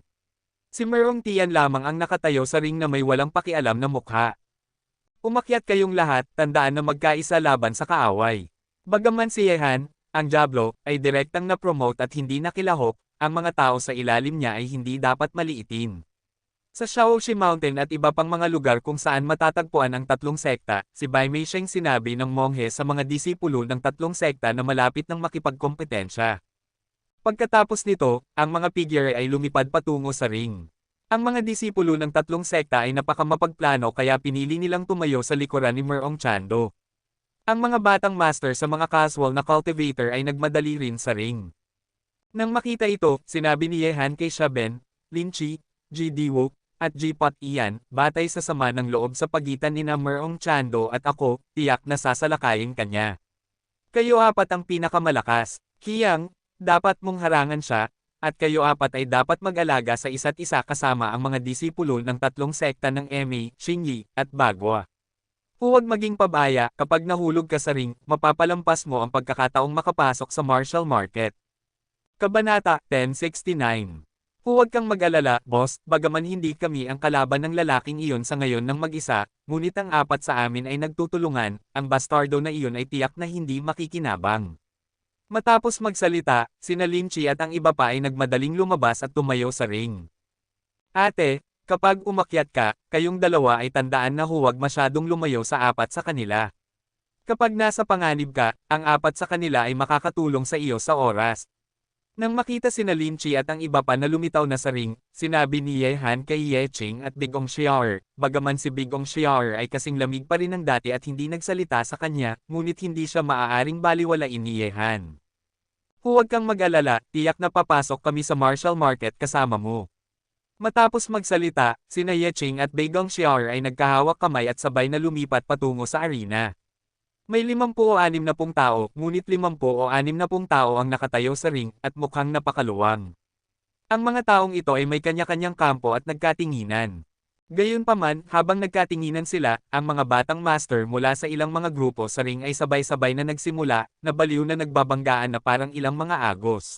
Si Merong Tian lamang ang nakatayo sa ring na may walang pakialam na mukha. Umakyat kayong lahat, tandaan na magkaisa laban sa kaaway. Bagaman si Yehan, ang Diablo, ay direktang na-promote at hindi nakilahok, ang mga tao sa ilalim niya ay hindi dapat maliitin. Sa Shaoxi Mountain at iba pang mga lugar kung saan matatagpuan ang tatlong sekta, si Bai Meisheng sinabi ng monghe sa mga disipulo ng tatlong sekta na malapit ng makipagkompetensya. Pagkatapos nito, ang mga figure ay lumipad patungo sa ring. Ang mga disipulo ng tatlong sekta ay napakamapagplano kaya pinili nilang tumayo sa likuran ni Merong Chando. Ang mga batang master sa mga casual na cultivator ay nagmadali rin sa ring. Nang makita ito, sinabi ni Yehan kay Shaben, Lin Chi, Ji Diwo, at G-Pot Ian, batay sa sama ng loob sa pagitan ni Merong Chando at ako, tiyak na sasalakayin kanya. Kayo apat ang pinakamalakas. Kiyang, dapat mong harangan siya, at kayo apat ay dapat mag-alaga sa isa't isa kasama ang mga disipulo ng tatlong sekta ng Emi, Xingyi, at Bagua. Huwag maging pabaya, kapag nahulog ka sa ring, mapapalampas mo ang pagkakataong makapasok sa martial market. Kabanata 1069. Huwag kang mag-alala, boss, bagaman hindi kami ang kalaban ng lalaking iyon sa ngayon ng mag-isa, ngunit ang apat sa amin ay nagtutulungan, ang bastardo na iyon ay tiyak na hindi makikinabang. Matapos magsalita, sina Lin Chi at ang iba pa ay nagmadaling lumabas at tumayo sa ring. Ate, kapag umakyat ka, kayong dalawa ay tandaan na huwag masyadong lumayo sa apat sa kanila. Kapag nasa panganib ka, ang apat sa kanila ay makakatulong sa iyo sa oras. Nang makita sina Lin Chi at ang iba pa na lumitaw na sa ring, sinabi ni Yehan kay Ye Qing at Big Ong Xiaoer, bagaman si Big Ong Xiaoer ay kasing lamig pa rin ng dati at hindi nagsalita sa kanya, ngunit hindi siya maaaring baliwalain ni Yehan. Huwag kang mag-alala, tiyak na papasok kami sa martial market kasama mo. Matapos magsalita, sina Ye Qing at Big Ong Xiaoer ay nagkahawak kamay at sabay na lumipat patungo sa arena. May 50 o 60 tao, ngunit 50 o 60 tao ang nakatayo sa ring, at mukhang napakaluwang. Ang mga taong ito ay may kanya-kanyang kampo at nagkatinginan. Gayunpaman, habang nagkatinginan sila, ang mga batang master mula sa ilang mga grupo sa ring ay sabay-sabay na nagsimula, na baliw na nagbabanggaan na parang ilang mga agos.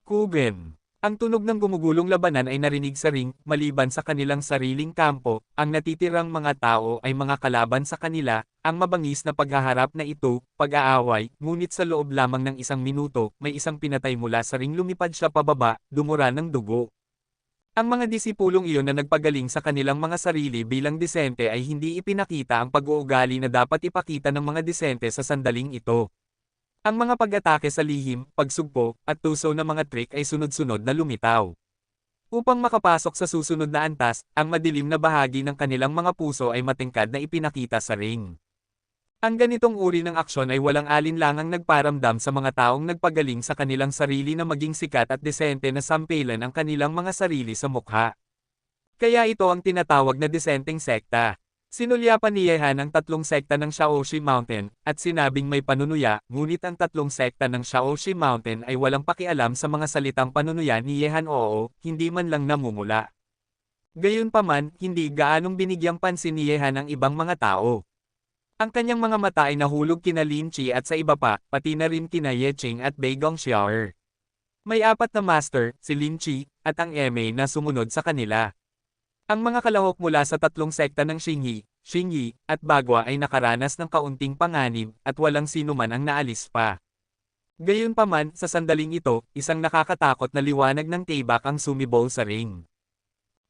Kugen. Ang tunog ng gumugulong labanan ay narinig sa ring, maliban sa kanilang sariling kampo, ang natitirang mga tao ay mga kalaban sa kanila, ang mabangis na paghaharap na ito, pag-aaway, ngunit sa loob lamang ng 1 minuto, may isang pinatay mula sa ring lumipad siya pababa, dumura ng dugo. Ang mga disipulong iyon na nagpagaling sa kanilang mga sarili bilang disente ay hindi ipinakita ang pag-uugali na dapat ipakita ng mga disente sa sandaling ito. Ang mga pag-atake sa lihim, pagsugpo, at tuso ng mga trick ay sunod-sunod na lumitaw. Upang makapasok sa susunod na antas, ang madilim na bahagi ng kanilang mga puso ay matingkad na ipinakita sa ring. Ang ganitong uri ng aksyon ay walang alinlangang nagparamdam sa mga taong nagpagaling sa kanilang sarili na maging sikat at desente na sampelan ang kanilang mga sarili sa mukha. Kaya ito ang tinatawag na desenteng sekta. Sinulyapan ni Yehan ang tatlong sekta ng Shaoxi Mountain, at sinabing may panunuya, ngunit ang tatlong sekta ng Shaoxi Mountain ay walang pakialam sa mga salitang panunuya ni Yehan hindi man lang namumula. Gayunpaman, hindi gaanong binigyang pansin ni Yehan ang ibang mga tao. Ang kanyang mga mata ay nahulog kina Lin Chi at sa iba pa, pati na rin kina Ye Qing at Big Ong Xiaoer. May 4 na master, si Lin Chi, at ang Eme na sumunod sa kanila. Ang mga kalahok mula sa tatlong sekta ng Xingyi, at Bagua ay nakaranas ng kaunting panganib, at walang sino man ang naalis pa. Gayunpaman, sa sandaling ito, isang nakakatakot na liwanag ng tibak ang sumibol sa ring.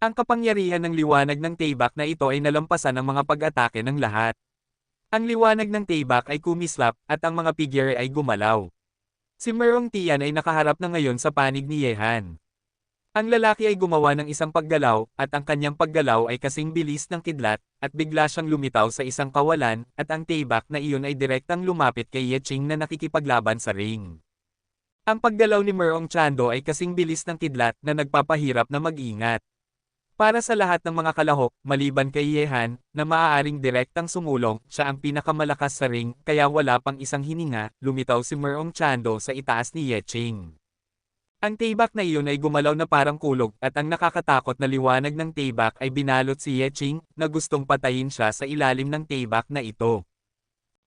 Ang kapangyarihan ng liwanag ng tibak na ito ay nalampasan ang mga pag-atake ng lahat. Ang liwanag ng tibak ay kumislap, at ang mga figure ay gumalaw. Si Merong Tian ay nakaharap na ngayon sa panig ni Yehan. Ang lalaki ay gumawa ng isang paggalaw, at ang kanyang paggalaw ay kasing bilis ng kidlat, at bigla siyang lumitaw sa isang kawalan, at ang tibak na iyon ay direktang lumapit kay Ye Qing na nakikipaglaban sa ring. Ang paggalaw ni Merong Chando ay kasing bilis ng kidlat na nagpapahirap na mag-ingat. Para sa lahat ng mga kalahok, maliban kay Yehan, na maaaring direktang sumulong, siya ang pinakamalakas sa ring, kaya wala pang isang hininga, lumitaw si Merong Chando sa itaas ni Ye Qing. Ang tibak na iyon ay gumalaw na parang kulog, at ang nakakatakot na liwanag ng tibak ay binalot si Ye Qing, na gustong patayin siya sa ilalim ng tibak na ito.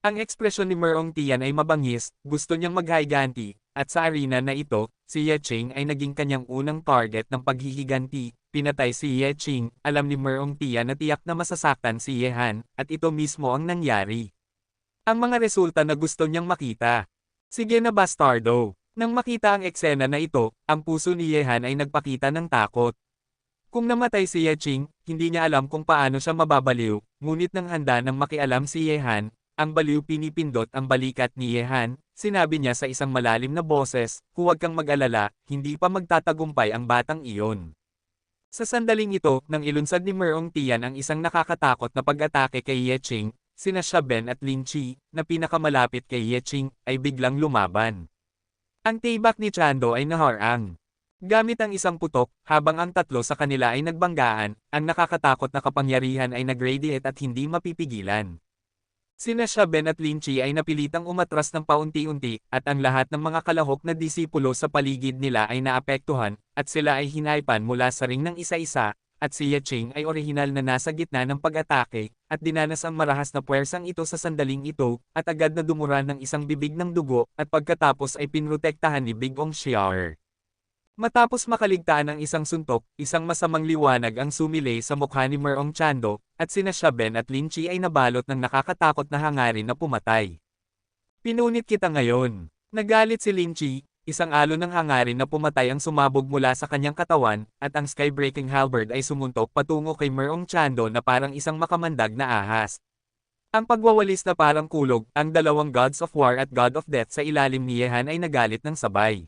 Ang ekspresyon ni Merong Tian ay mabangis, gusto niyang maghiganti, at sa arena na ito, si Ye Qing ay naging kanyang unang target ng paghihiganti. Pinatay si Ye Qing, alam ni Merong Tian na tiyak na masasaktan si Ye Han, at ito mismo ang nangyari. Ang mga resulta na gusto niyang makita. Sige na bastardo. Nang makita ang eksena na ito, ang puso ni Ye Han ay nagpakita ng takot. Kung namatay si Ye Qing, hindi niya alam kung paano siya mababaliw, ngunit nang handa nang makialam si Ye Han, ang baliw pinipindot ang balikat ni Ye Han, sinabi niya sa isang malalim na boses, huwag kang mag-alala, hindi pa magtatagumpay ang batang iyon. Sa sandaling ito, nang ilunsad ni Merong Tian ang isang nakakatakot na pag-atake kay Ye Qing, sina Xia Ben at Lin Chi, na pinakamalapit kay Ye Qing, ay biglang lumaban. Ang tibak ni Chando ay naharang. Gamit ang isang putok, habang ang tatlo sa kanila ay nagbanggaan, ang nakakatakot na kapangyarihan ay nag-radiate at hindi mapipigilan. Sina Xia Ben at Lin Chi ay napilitang umatras ng paunti-unti, at ang lahat ng mga kalahok na disipulo sa paligid nila ay naapektuhan, at sila ay hinaypan mula sa ring ng isa-isa, at si Ye Qing ay orihinal na nasa gitna ng pag-atake, at dinanas ang marahas na puwersang ito sa sandaling ito, at agad na dumura ng isang bibig ng dugo, at pagkatapos ay pinrotektahan ni Big Ong Xiaoer. Matapos makaligtaan ng isang suntok, isang masamang liwanag ang sumilay sa mukha ni Merong Chando, at sina Xia Ben at Lin Chi ay nabalot ng nakakatakot na hangarin na pumatay. Pinunit kita ngayon. Nagalit si Lin Chi, isang alon ng hangarin na pumatay ang sumabog mula sa kanyang katawan, at ang sky-breaking halberd ay sumuntok patungo kay Merong Chando na parang isang makamandag na ahas. Ang pagwawalis na parang kulog, ang dalawang Gods of War at God of Death sa ilalim ni Ye Han ay nagalit ng sabay.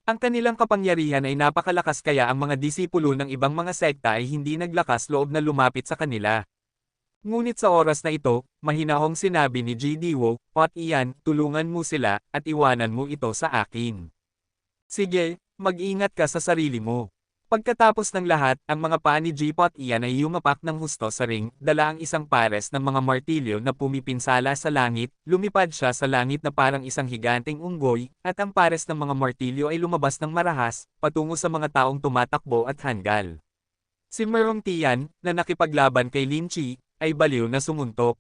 Ang kanilang kapangyarihan ay napakalakas kaya ang mga disipulo ng ibang mga sekta ay hindi naglakas loob na lumapit sa kanila. Ngunit sa oras na ito, mahinahong sinabi ni GDWO, Pot Ian, tulungan mo sila, at iwanan mo ito sa akin. Sige, mag-ingat ka sa sarili mo. Pagkatapos ng lahat, ang mga paa ni G-Pot Ian ay yumapak ng husto sa ring, dala ang isang pares ng mga martilyo na pumipinsala sa langit, lumipad siya sa langit na parang isang higanteng unggoy, at ang pares ng mga martilyo ay lumabas ng marahas, patungo sa mga taong tumatakbo at hanggal. Si Merong Tian, na nakipaglaban kay Lin Chi, ay baliw na sumuntok.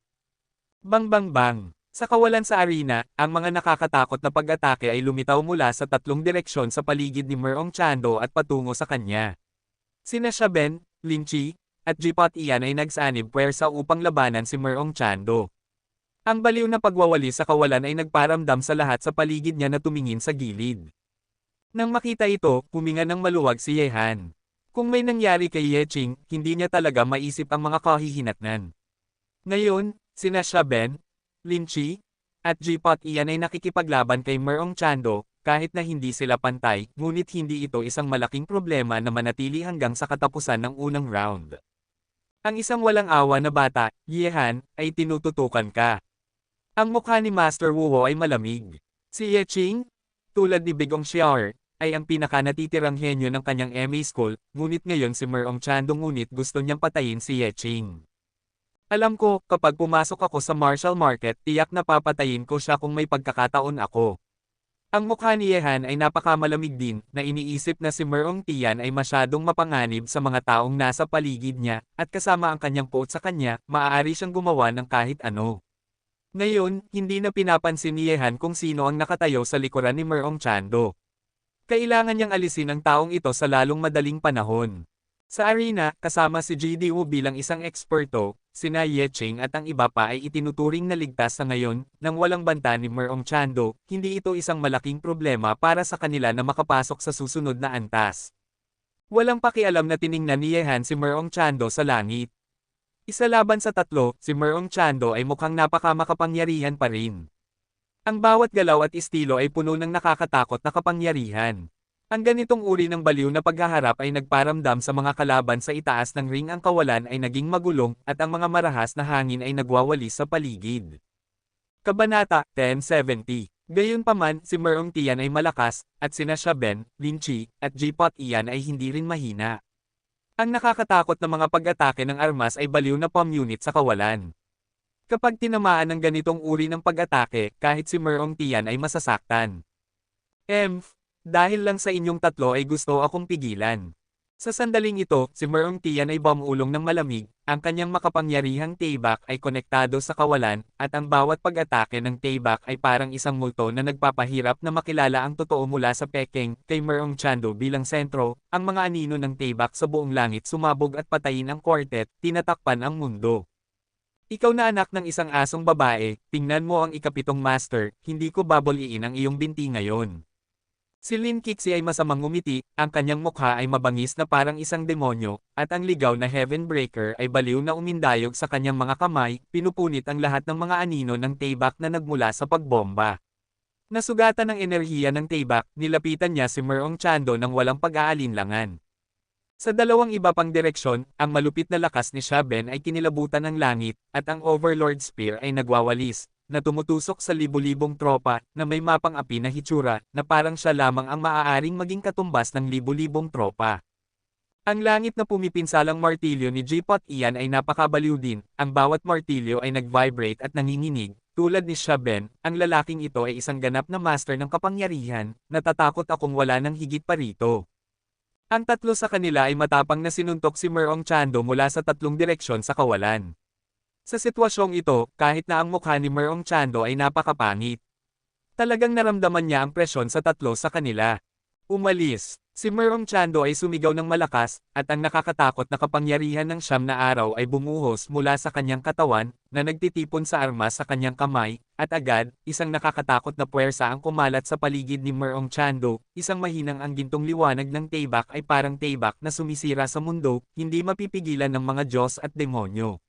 Bang bang bang! Sa kawalan sa arena, ang mga nakakatakot na pag-atake ay lumitaw mula sa tatlong direksyon sa paligid ni Merong Chando at patungo sa kanya. Sina Xia Ben, Lin Chi, at G-Pot Ian ay nagsanib puwersa upang labanan si Merong Chando. Ang baliw na pagwawali sa kawalan ay nagparamdam sa lahat sa paligid niya na tumingin sa gilid. Nang makita ito, huminga ng maluwag si Ye Han. Kung may nangyari kay Ye Qing, hindi niya talaga maisip ang mga kahihinatnan. Ngayon, sina Xia Ben, Lin Chi, at G-Pot Ian ay nakikipaglaban kay Merong Chando, kahit na hindi sila pantay, ngunit hindi ito isang malaking problema na manatili hanggang sa katapusan ng unang round. Ang isang walang awa na bata, Ye Han, ay tinututukan ka. Ang mukha ni Master Wuwo ay malamig. Si Ye Qing, tulad ni Big Ong Xiaoer, ay ang pinaka-natitirang henyo ng kanyang MA school, ngunit ngayon si Merong Chando ngunit gusto niyang patayin si Ye Qing. Alam ko, kapag pumasok ako sa martial market, tiyak na papatayin ko siya kung may pagkakataon ako. Ang mukha ni Ye Han ay napakamalamig din, na iniisip na si Merong Tian ay masyadong mapanganib sa mga taong nasa paligid niya, at kasama ang kanyang poot sa kanya, maaari siyang gumawa ng kahit ano. Ngayon, hindi na pinapansin ni Ye Han kung sino ang nakatayo sa likuran ni Merong Chando. Kailangan niyang alisin ang taong ito sa lalong madaling panahon. Sa arena, kasama si GDWO bilang isang eksperto, sina Ye Qing at ang iba pa ay itinuturing na ligtas sa ngayon, nang walang banta ni Merong Chando, hindi ito isang malaking problema para sa kanila na makapasok sa susunod na antas. Walang pakialam na tiningnan ni Ye Han si Merong Chando sa langit. Isa laban sa tatlo, si Merong Chando ay mukhang napakamakapangyarihan pa rin. Ang bawat galaw at estilo ay puno ng nakakatakot na kapangyarihan. Ang ganitong uri ng baliw na paghaharap ay nagparamdam sa mga kalaban sa itaas ng ring ang kawalan ay naging magulong at ang mga marahas na hangin ay nagwawalis sa paligid. Kabanata 1070. Gayunpaman, si Merong Tian ay malakas, at sina Xia Ben, Lin Chi, at G-Pot Ian ay hindi rin mahina. Ang nakakatakot na mga pag-atake ng armas ay baliw na bomb unit sa kawalan. Kapag tinamaan ng ganitong uri ng pag-atake, kahit si Merong Tian ay masasaktan. Dahil lang sa inyong tatlo ay gusto akong pigilan. Sa sandaling ito, si Merong Tian ay bumulong ng malamig, ang kanyang makapangyarihang taybak ay konektado sa kawalan, at ang bawat pag-atake ng taybak ay parang isang multo na nagpapahirap na makilala ang totoo mula sa Peking, kay Merong Chando bilang sentro, ang mga anino ng taybak sa buong langit sumabog at patayin ang quartet, tinatakpan ang mundo. Ikaw na anak ng isang asong babae, tingnan mo ang ikapitong master, hindi ko baboliin ang iyong binti ngayon. Si Lin Kixi ay masamang ngumiti, ang kanyang mukha ay mabangis na parang isang demonyo, at ang ligaw na Heaven Breaker ay baliw na umindayog sa kanyang mga kamay, pinupunit ang lahat ng mga anino ng taybak na nagmula sa pagbomba. Nasugatan ng enerhiya ng taybak, nilapitan niya si Merong Chando ng walang pag-aalinlangan. Sa dalawang iba pang direksyon, ang malupit na lakas ni Shaben ay kinilabutan ng langit, at ang Overlord Spear ay nagwawalis, na tumutusok sa libu-libong tropa, na may mapang api na hitsura, na parang siya lamang ang maaaring maging katumbas ng libu-libong tropa. Ang langit na pumipinsalang martilyo ni J-Pot Ian ay napakabaliw din, ang bawat martilyo ay nag-vibrate at nanginginig, tulad ni Shaben, ang lalaking ito ay isang ganap na master ng kapangyarihan, natatakot akong wala nang higit pa rito. Ang tatlo sa kanila ay matapang na sinuntok si Merong Chando mula sa tatlong direksyon sa kawalan. Sa sitwasyong ito, kahit na ang mukha ni Merong Chando ay napakapangit, talagang naramdaman niya ang presyon sa tatlo sa kanila. Umalis. Si Merong Chando ay sumigaw ng malakas, at ang nakakatakot na kapangyarihan ng siyam na araw ay bumuhos mula sa kanyang katawan, na nagtitipon sa armas sa kanyang kamay, at agad, isang nakakatakot na puwersa ang kumalat sa paligid ni Merong Chando, isang mahinang ang gintong liwanag ng taybak ay parang taybak na sumisira sa mundo, hindi mapipigilan ng mga Diyos at demonyo.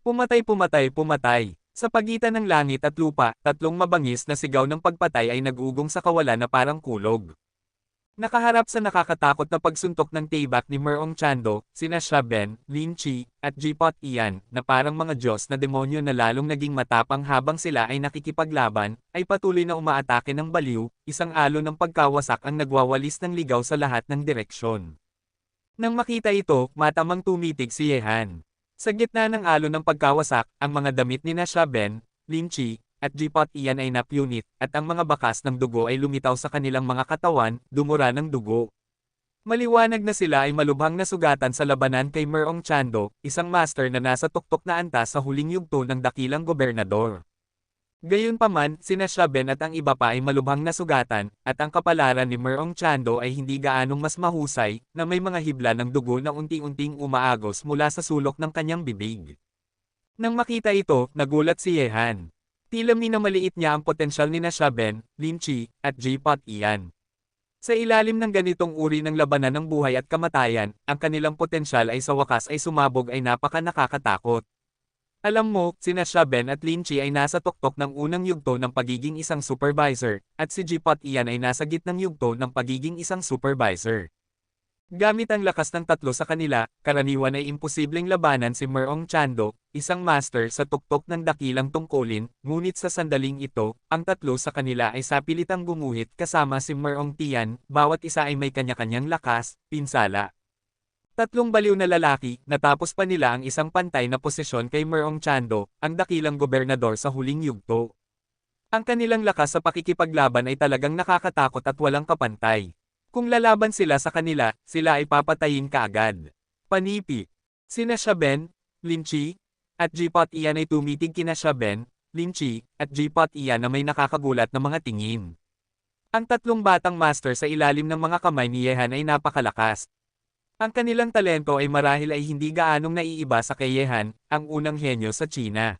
Pumatay pumatay pumatay. Sa pagitan ng langit at lupa, tatlong mabangis na sigaw ng pagpatay ay nag-ugong sa kawalan na parang kulog. Nakaharap sa nakakatakot na pagsuntok ng taybak ni Merong Chando, sina Shaben, Lin Chi, at J-Pot Ian, na parang mga Diyos na demonyo na lalong naging matapang habang sila ay nakikipaglaban, ay patuloy na umaatake ng baliw, isang alon ng pagkawasak ang nagwawalis ng ligaw sa lahat ng direksyon. Nang makita ito, matamang tumitig si Yehan. Sa gitna ng alon ng pagkawasak, ang mga damit ni Shaben, Lin Chi, at J-Pot Ian ay napunit, at ang mga bakas ng dugo ay lumitaw sa kanilang mga katawan, dumura ng dugo. Maliwanag na sila ay malubhang nasugatan sa labanan kay Merong Chando, isang master na nasa tuktok na antas sa huling yugto ng dakilang gobernador. Gayunpaman, sina Shaben at ang iba pa ay malubhang nasugatan, at ang kapalaran ni Merong Chando ay hindi gaanong mas mahusay, na may mga hibla ng dugo na unti-unting umaagos mula sa sulok ng kanyang bibig. Nang makita ito, nagulat si Yehan. Tila minamaliit niya ang potensyal ni Shaben, Lin Chi, at J-Pot Ian. Sa ilalim ng ganitong uri ng labanan ng buhay at kamatayan, ang kanilang potensyal ay sa wakas ay sumabog ay napaka-nakakatakot. Alam mo, sina Shaben at Lin Chi ay nasa tuktok ng unang yugto ng pagiging isang supervisor, at si J-Pot Ian ay nasa gitnang yugto ng pagiging isang supervisor. Gamit ang lakas ng tatlo sa kanila, karaniwan ay imposibleng labanan si Merong Chando, isang master sa tuktok ng dakilang tungkulin, ngunit sa sandaling ito, ang tatlo sa kanila ay sapilitang gumuhit kasama si Merong Tian, bawat isa ay may kanya-kanyang lakas, pinsala. Tatlong baliw na lalaki, natapos pa nila ang isang pantay na posisyon kay Merong Chando, ang dakilang gobernador sa huling yugto. Ang kanilang lakas sa pakikipaglaban ay talagang nakakatakot at walang kapantay. Kung lalaban sila sa kanila, sila ay papatayin kaagad. Panipi. Sina Shaben, Lin Chi, at J-Pot Ian ay tumitig kina Shaben, Lin Chi, at J-Pot Ian na may nakakagulat na mga tingin. Ang tatlong batang master sa ilalim ng mga kamay ni Yehan ay napakalakas. Ang kanilang talento ay marahil ay hindi gaanong naiiba sa kay Yehan, ang unang henyo sa China.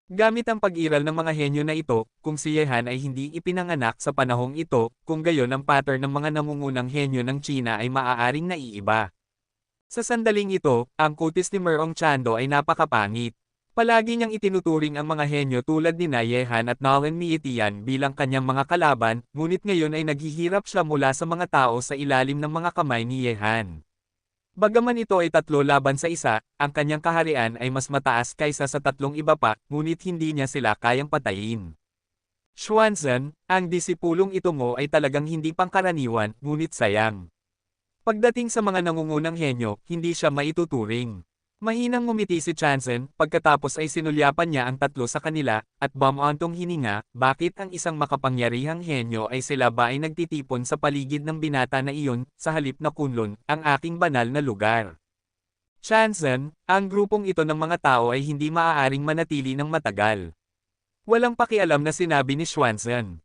Gamit ang pag-iral ng mga henyo na ito, kung si Yehan ay hindi ipinanganak sa panahong ito, kung gayon ang pattern ng mga nangungunang henyo ng China ay maaaring naiiba. Sa sandaling ito, ang kutis ni Merong Chando ay napakapangit. Palagi niyang itinuturing ang mga henyo tulad ni Yehan at Nolan Mietian bilang kanyang mga kalaban, ngunit ngayon ay naghihirap siya mula sa mga tao sa ilalim ng mga kamay ni Yehan. Bagaman ito ay tatlo laban sa isa, ang kanyang kaharian ay mas mataas kaysa sa tatlong iba pa, ngunit hindi niya sila kayang patayin. Xuanzhen, ang disipulong ito mo ay talagang hindi pangkaraniwan, ngunit sayang. Pagdating sa mga nangungunang henyo, hindi siya maituturing. Mahinang ngumiti si Chanson, pagkatapos ay sinulyapan niya ang tatlo sa kanila, at bumuantong hininga, bakit ang isang makapangyarihang henyo ay sila ba ay nagtitipon sa paligid ng binata na iyon, sa halip na Kunlun, ang aking banal na lugar. Chanson, ang grupong ito ng mga tao ay hindi maaaring manatili ng matagal. Walang pakialam na sinabi ni Swanson.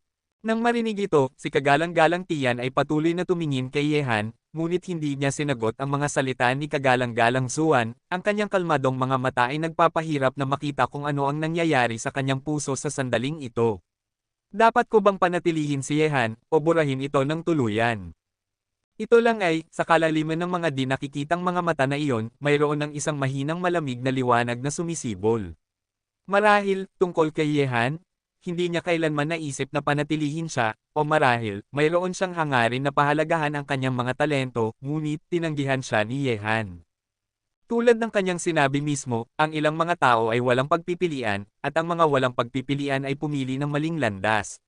Nang marinig ito, si Kagalang-galang Tian ay patuloy na tumingin kay Yehan, ngunit hindi niya sinagot ang mga salita ni Kagalang-galang Zuan, ang kanyang kalmadong mga mata ay nagpapahirap na makita kung ano ang nangyayari sa kanyang puso sa sandaling ito. Dapat ko bang panatilihin si Yehan, o burahin ito ng tuluyan? Ito lang ay, sa kalaliman ng mga di nakikitang mga mata na iyon, mayroon ng isang mahinang malamig na liwanag na sumisibol. Marahil, tungkol kay Yehan, hindi niya kailanman naisip na panatilihin siya, o marahil, mayroon siyang hangarin na pahalagahan ang kanyang mga talento, ngunit tinanggihan siya ni Yehan. Tulad ng kanyang sinabi mismo, ang ilang mga tao ay walang pagpipilian, at ang mga walang pagpipilian ay pumili ng maling landas.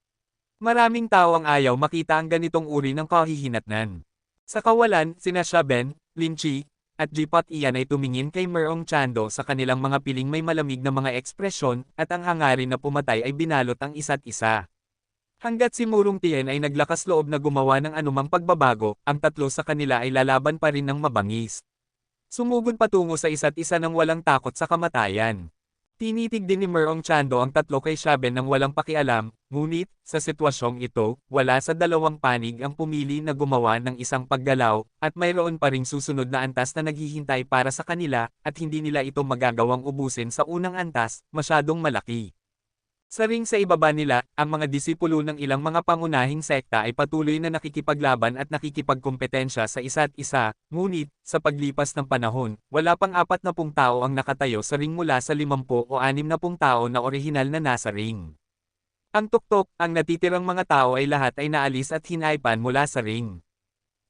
Maraming tao ang ayaw makita ang ganitong uri ng kahihinatnan. Sa kawalan, sina Shaben, Lin Chi, at Jipat Ian ay tumingin kay Merong Chando sa kanilang mga piling may malamig na mga ekspresyon, at ang hangarin na pumatay ay binalot ang isa't isa. Hanggat si Murong Tien ay naglakas loob na gumawa ng anumang pagbabago, ang tatlo sa kanila ay lalaban pa rin ng mabangis. Sumugod patungo sa isa't isa ng walang takot sa kamatayan. Tinitig din ni Merong Chando ang tatlo kay Shaben ng walang pakialam, ngunit, sa sitwasyong ito, wala sa dalawang panig ang pumili na gumawa ng isang paggalaw, at mayroon pa ring susunod na antas na naghihintay para sa kanila, at hindi nila ito magagawang ubusin sa unang antas, masyadong malaki. Sa ring sa ibaba nila, ang mga disipulo ng ilang mga pangunahing sekta ay patuloy na nakikipaglaban at nakikipagkompetensya sa isa't isa, ngunit, sa paglipas ng panahon, wala pang 40 tao ang nakatayo sa ring mula sa 50 o 60 tao na orihinal na nasa ring. Ang tuktok, ang natitirang mga tao ay lahat ay naalis at hinaipan mula sa ring.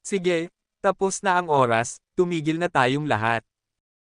Sige, tapos na ang oras, tumigil na tayong lahat.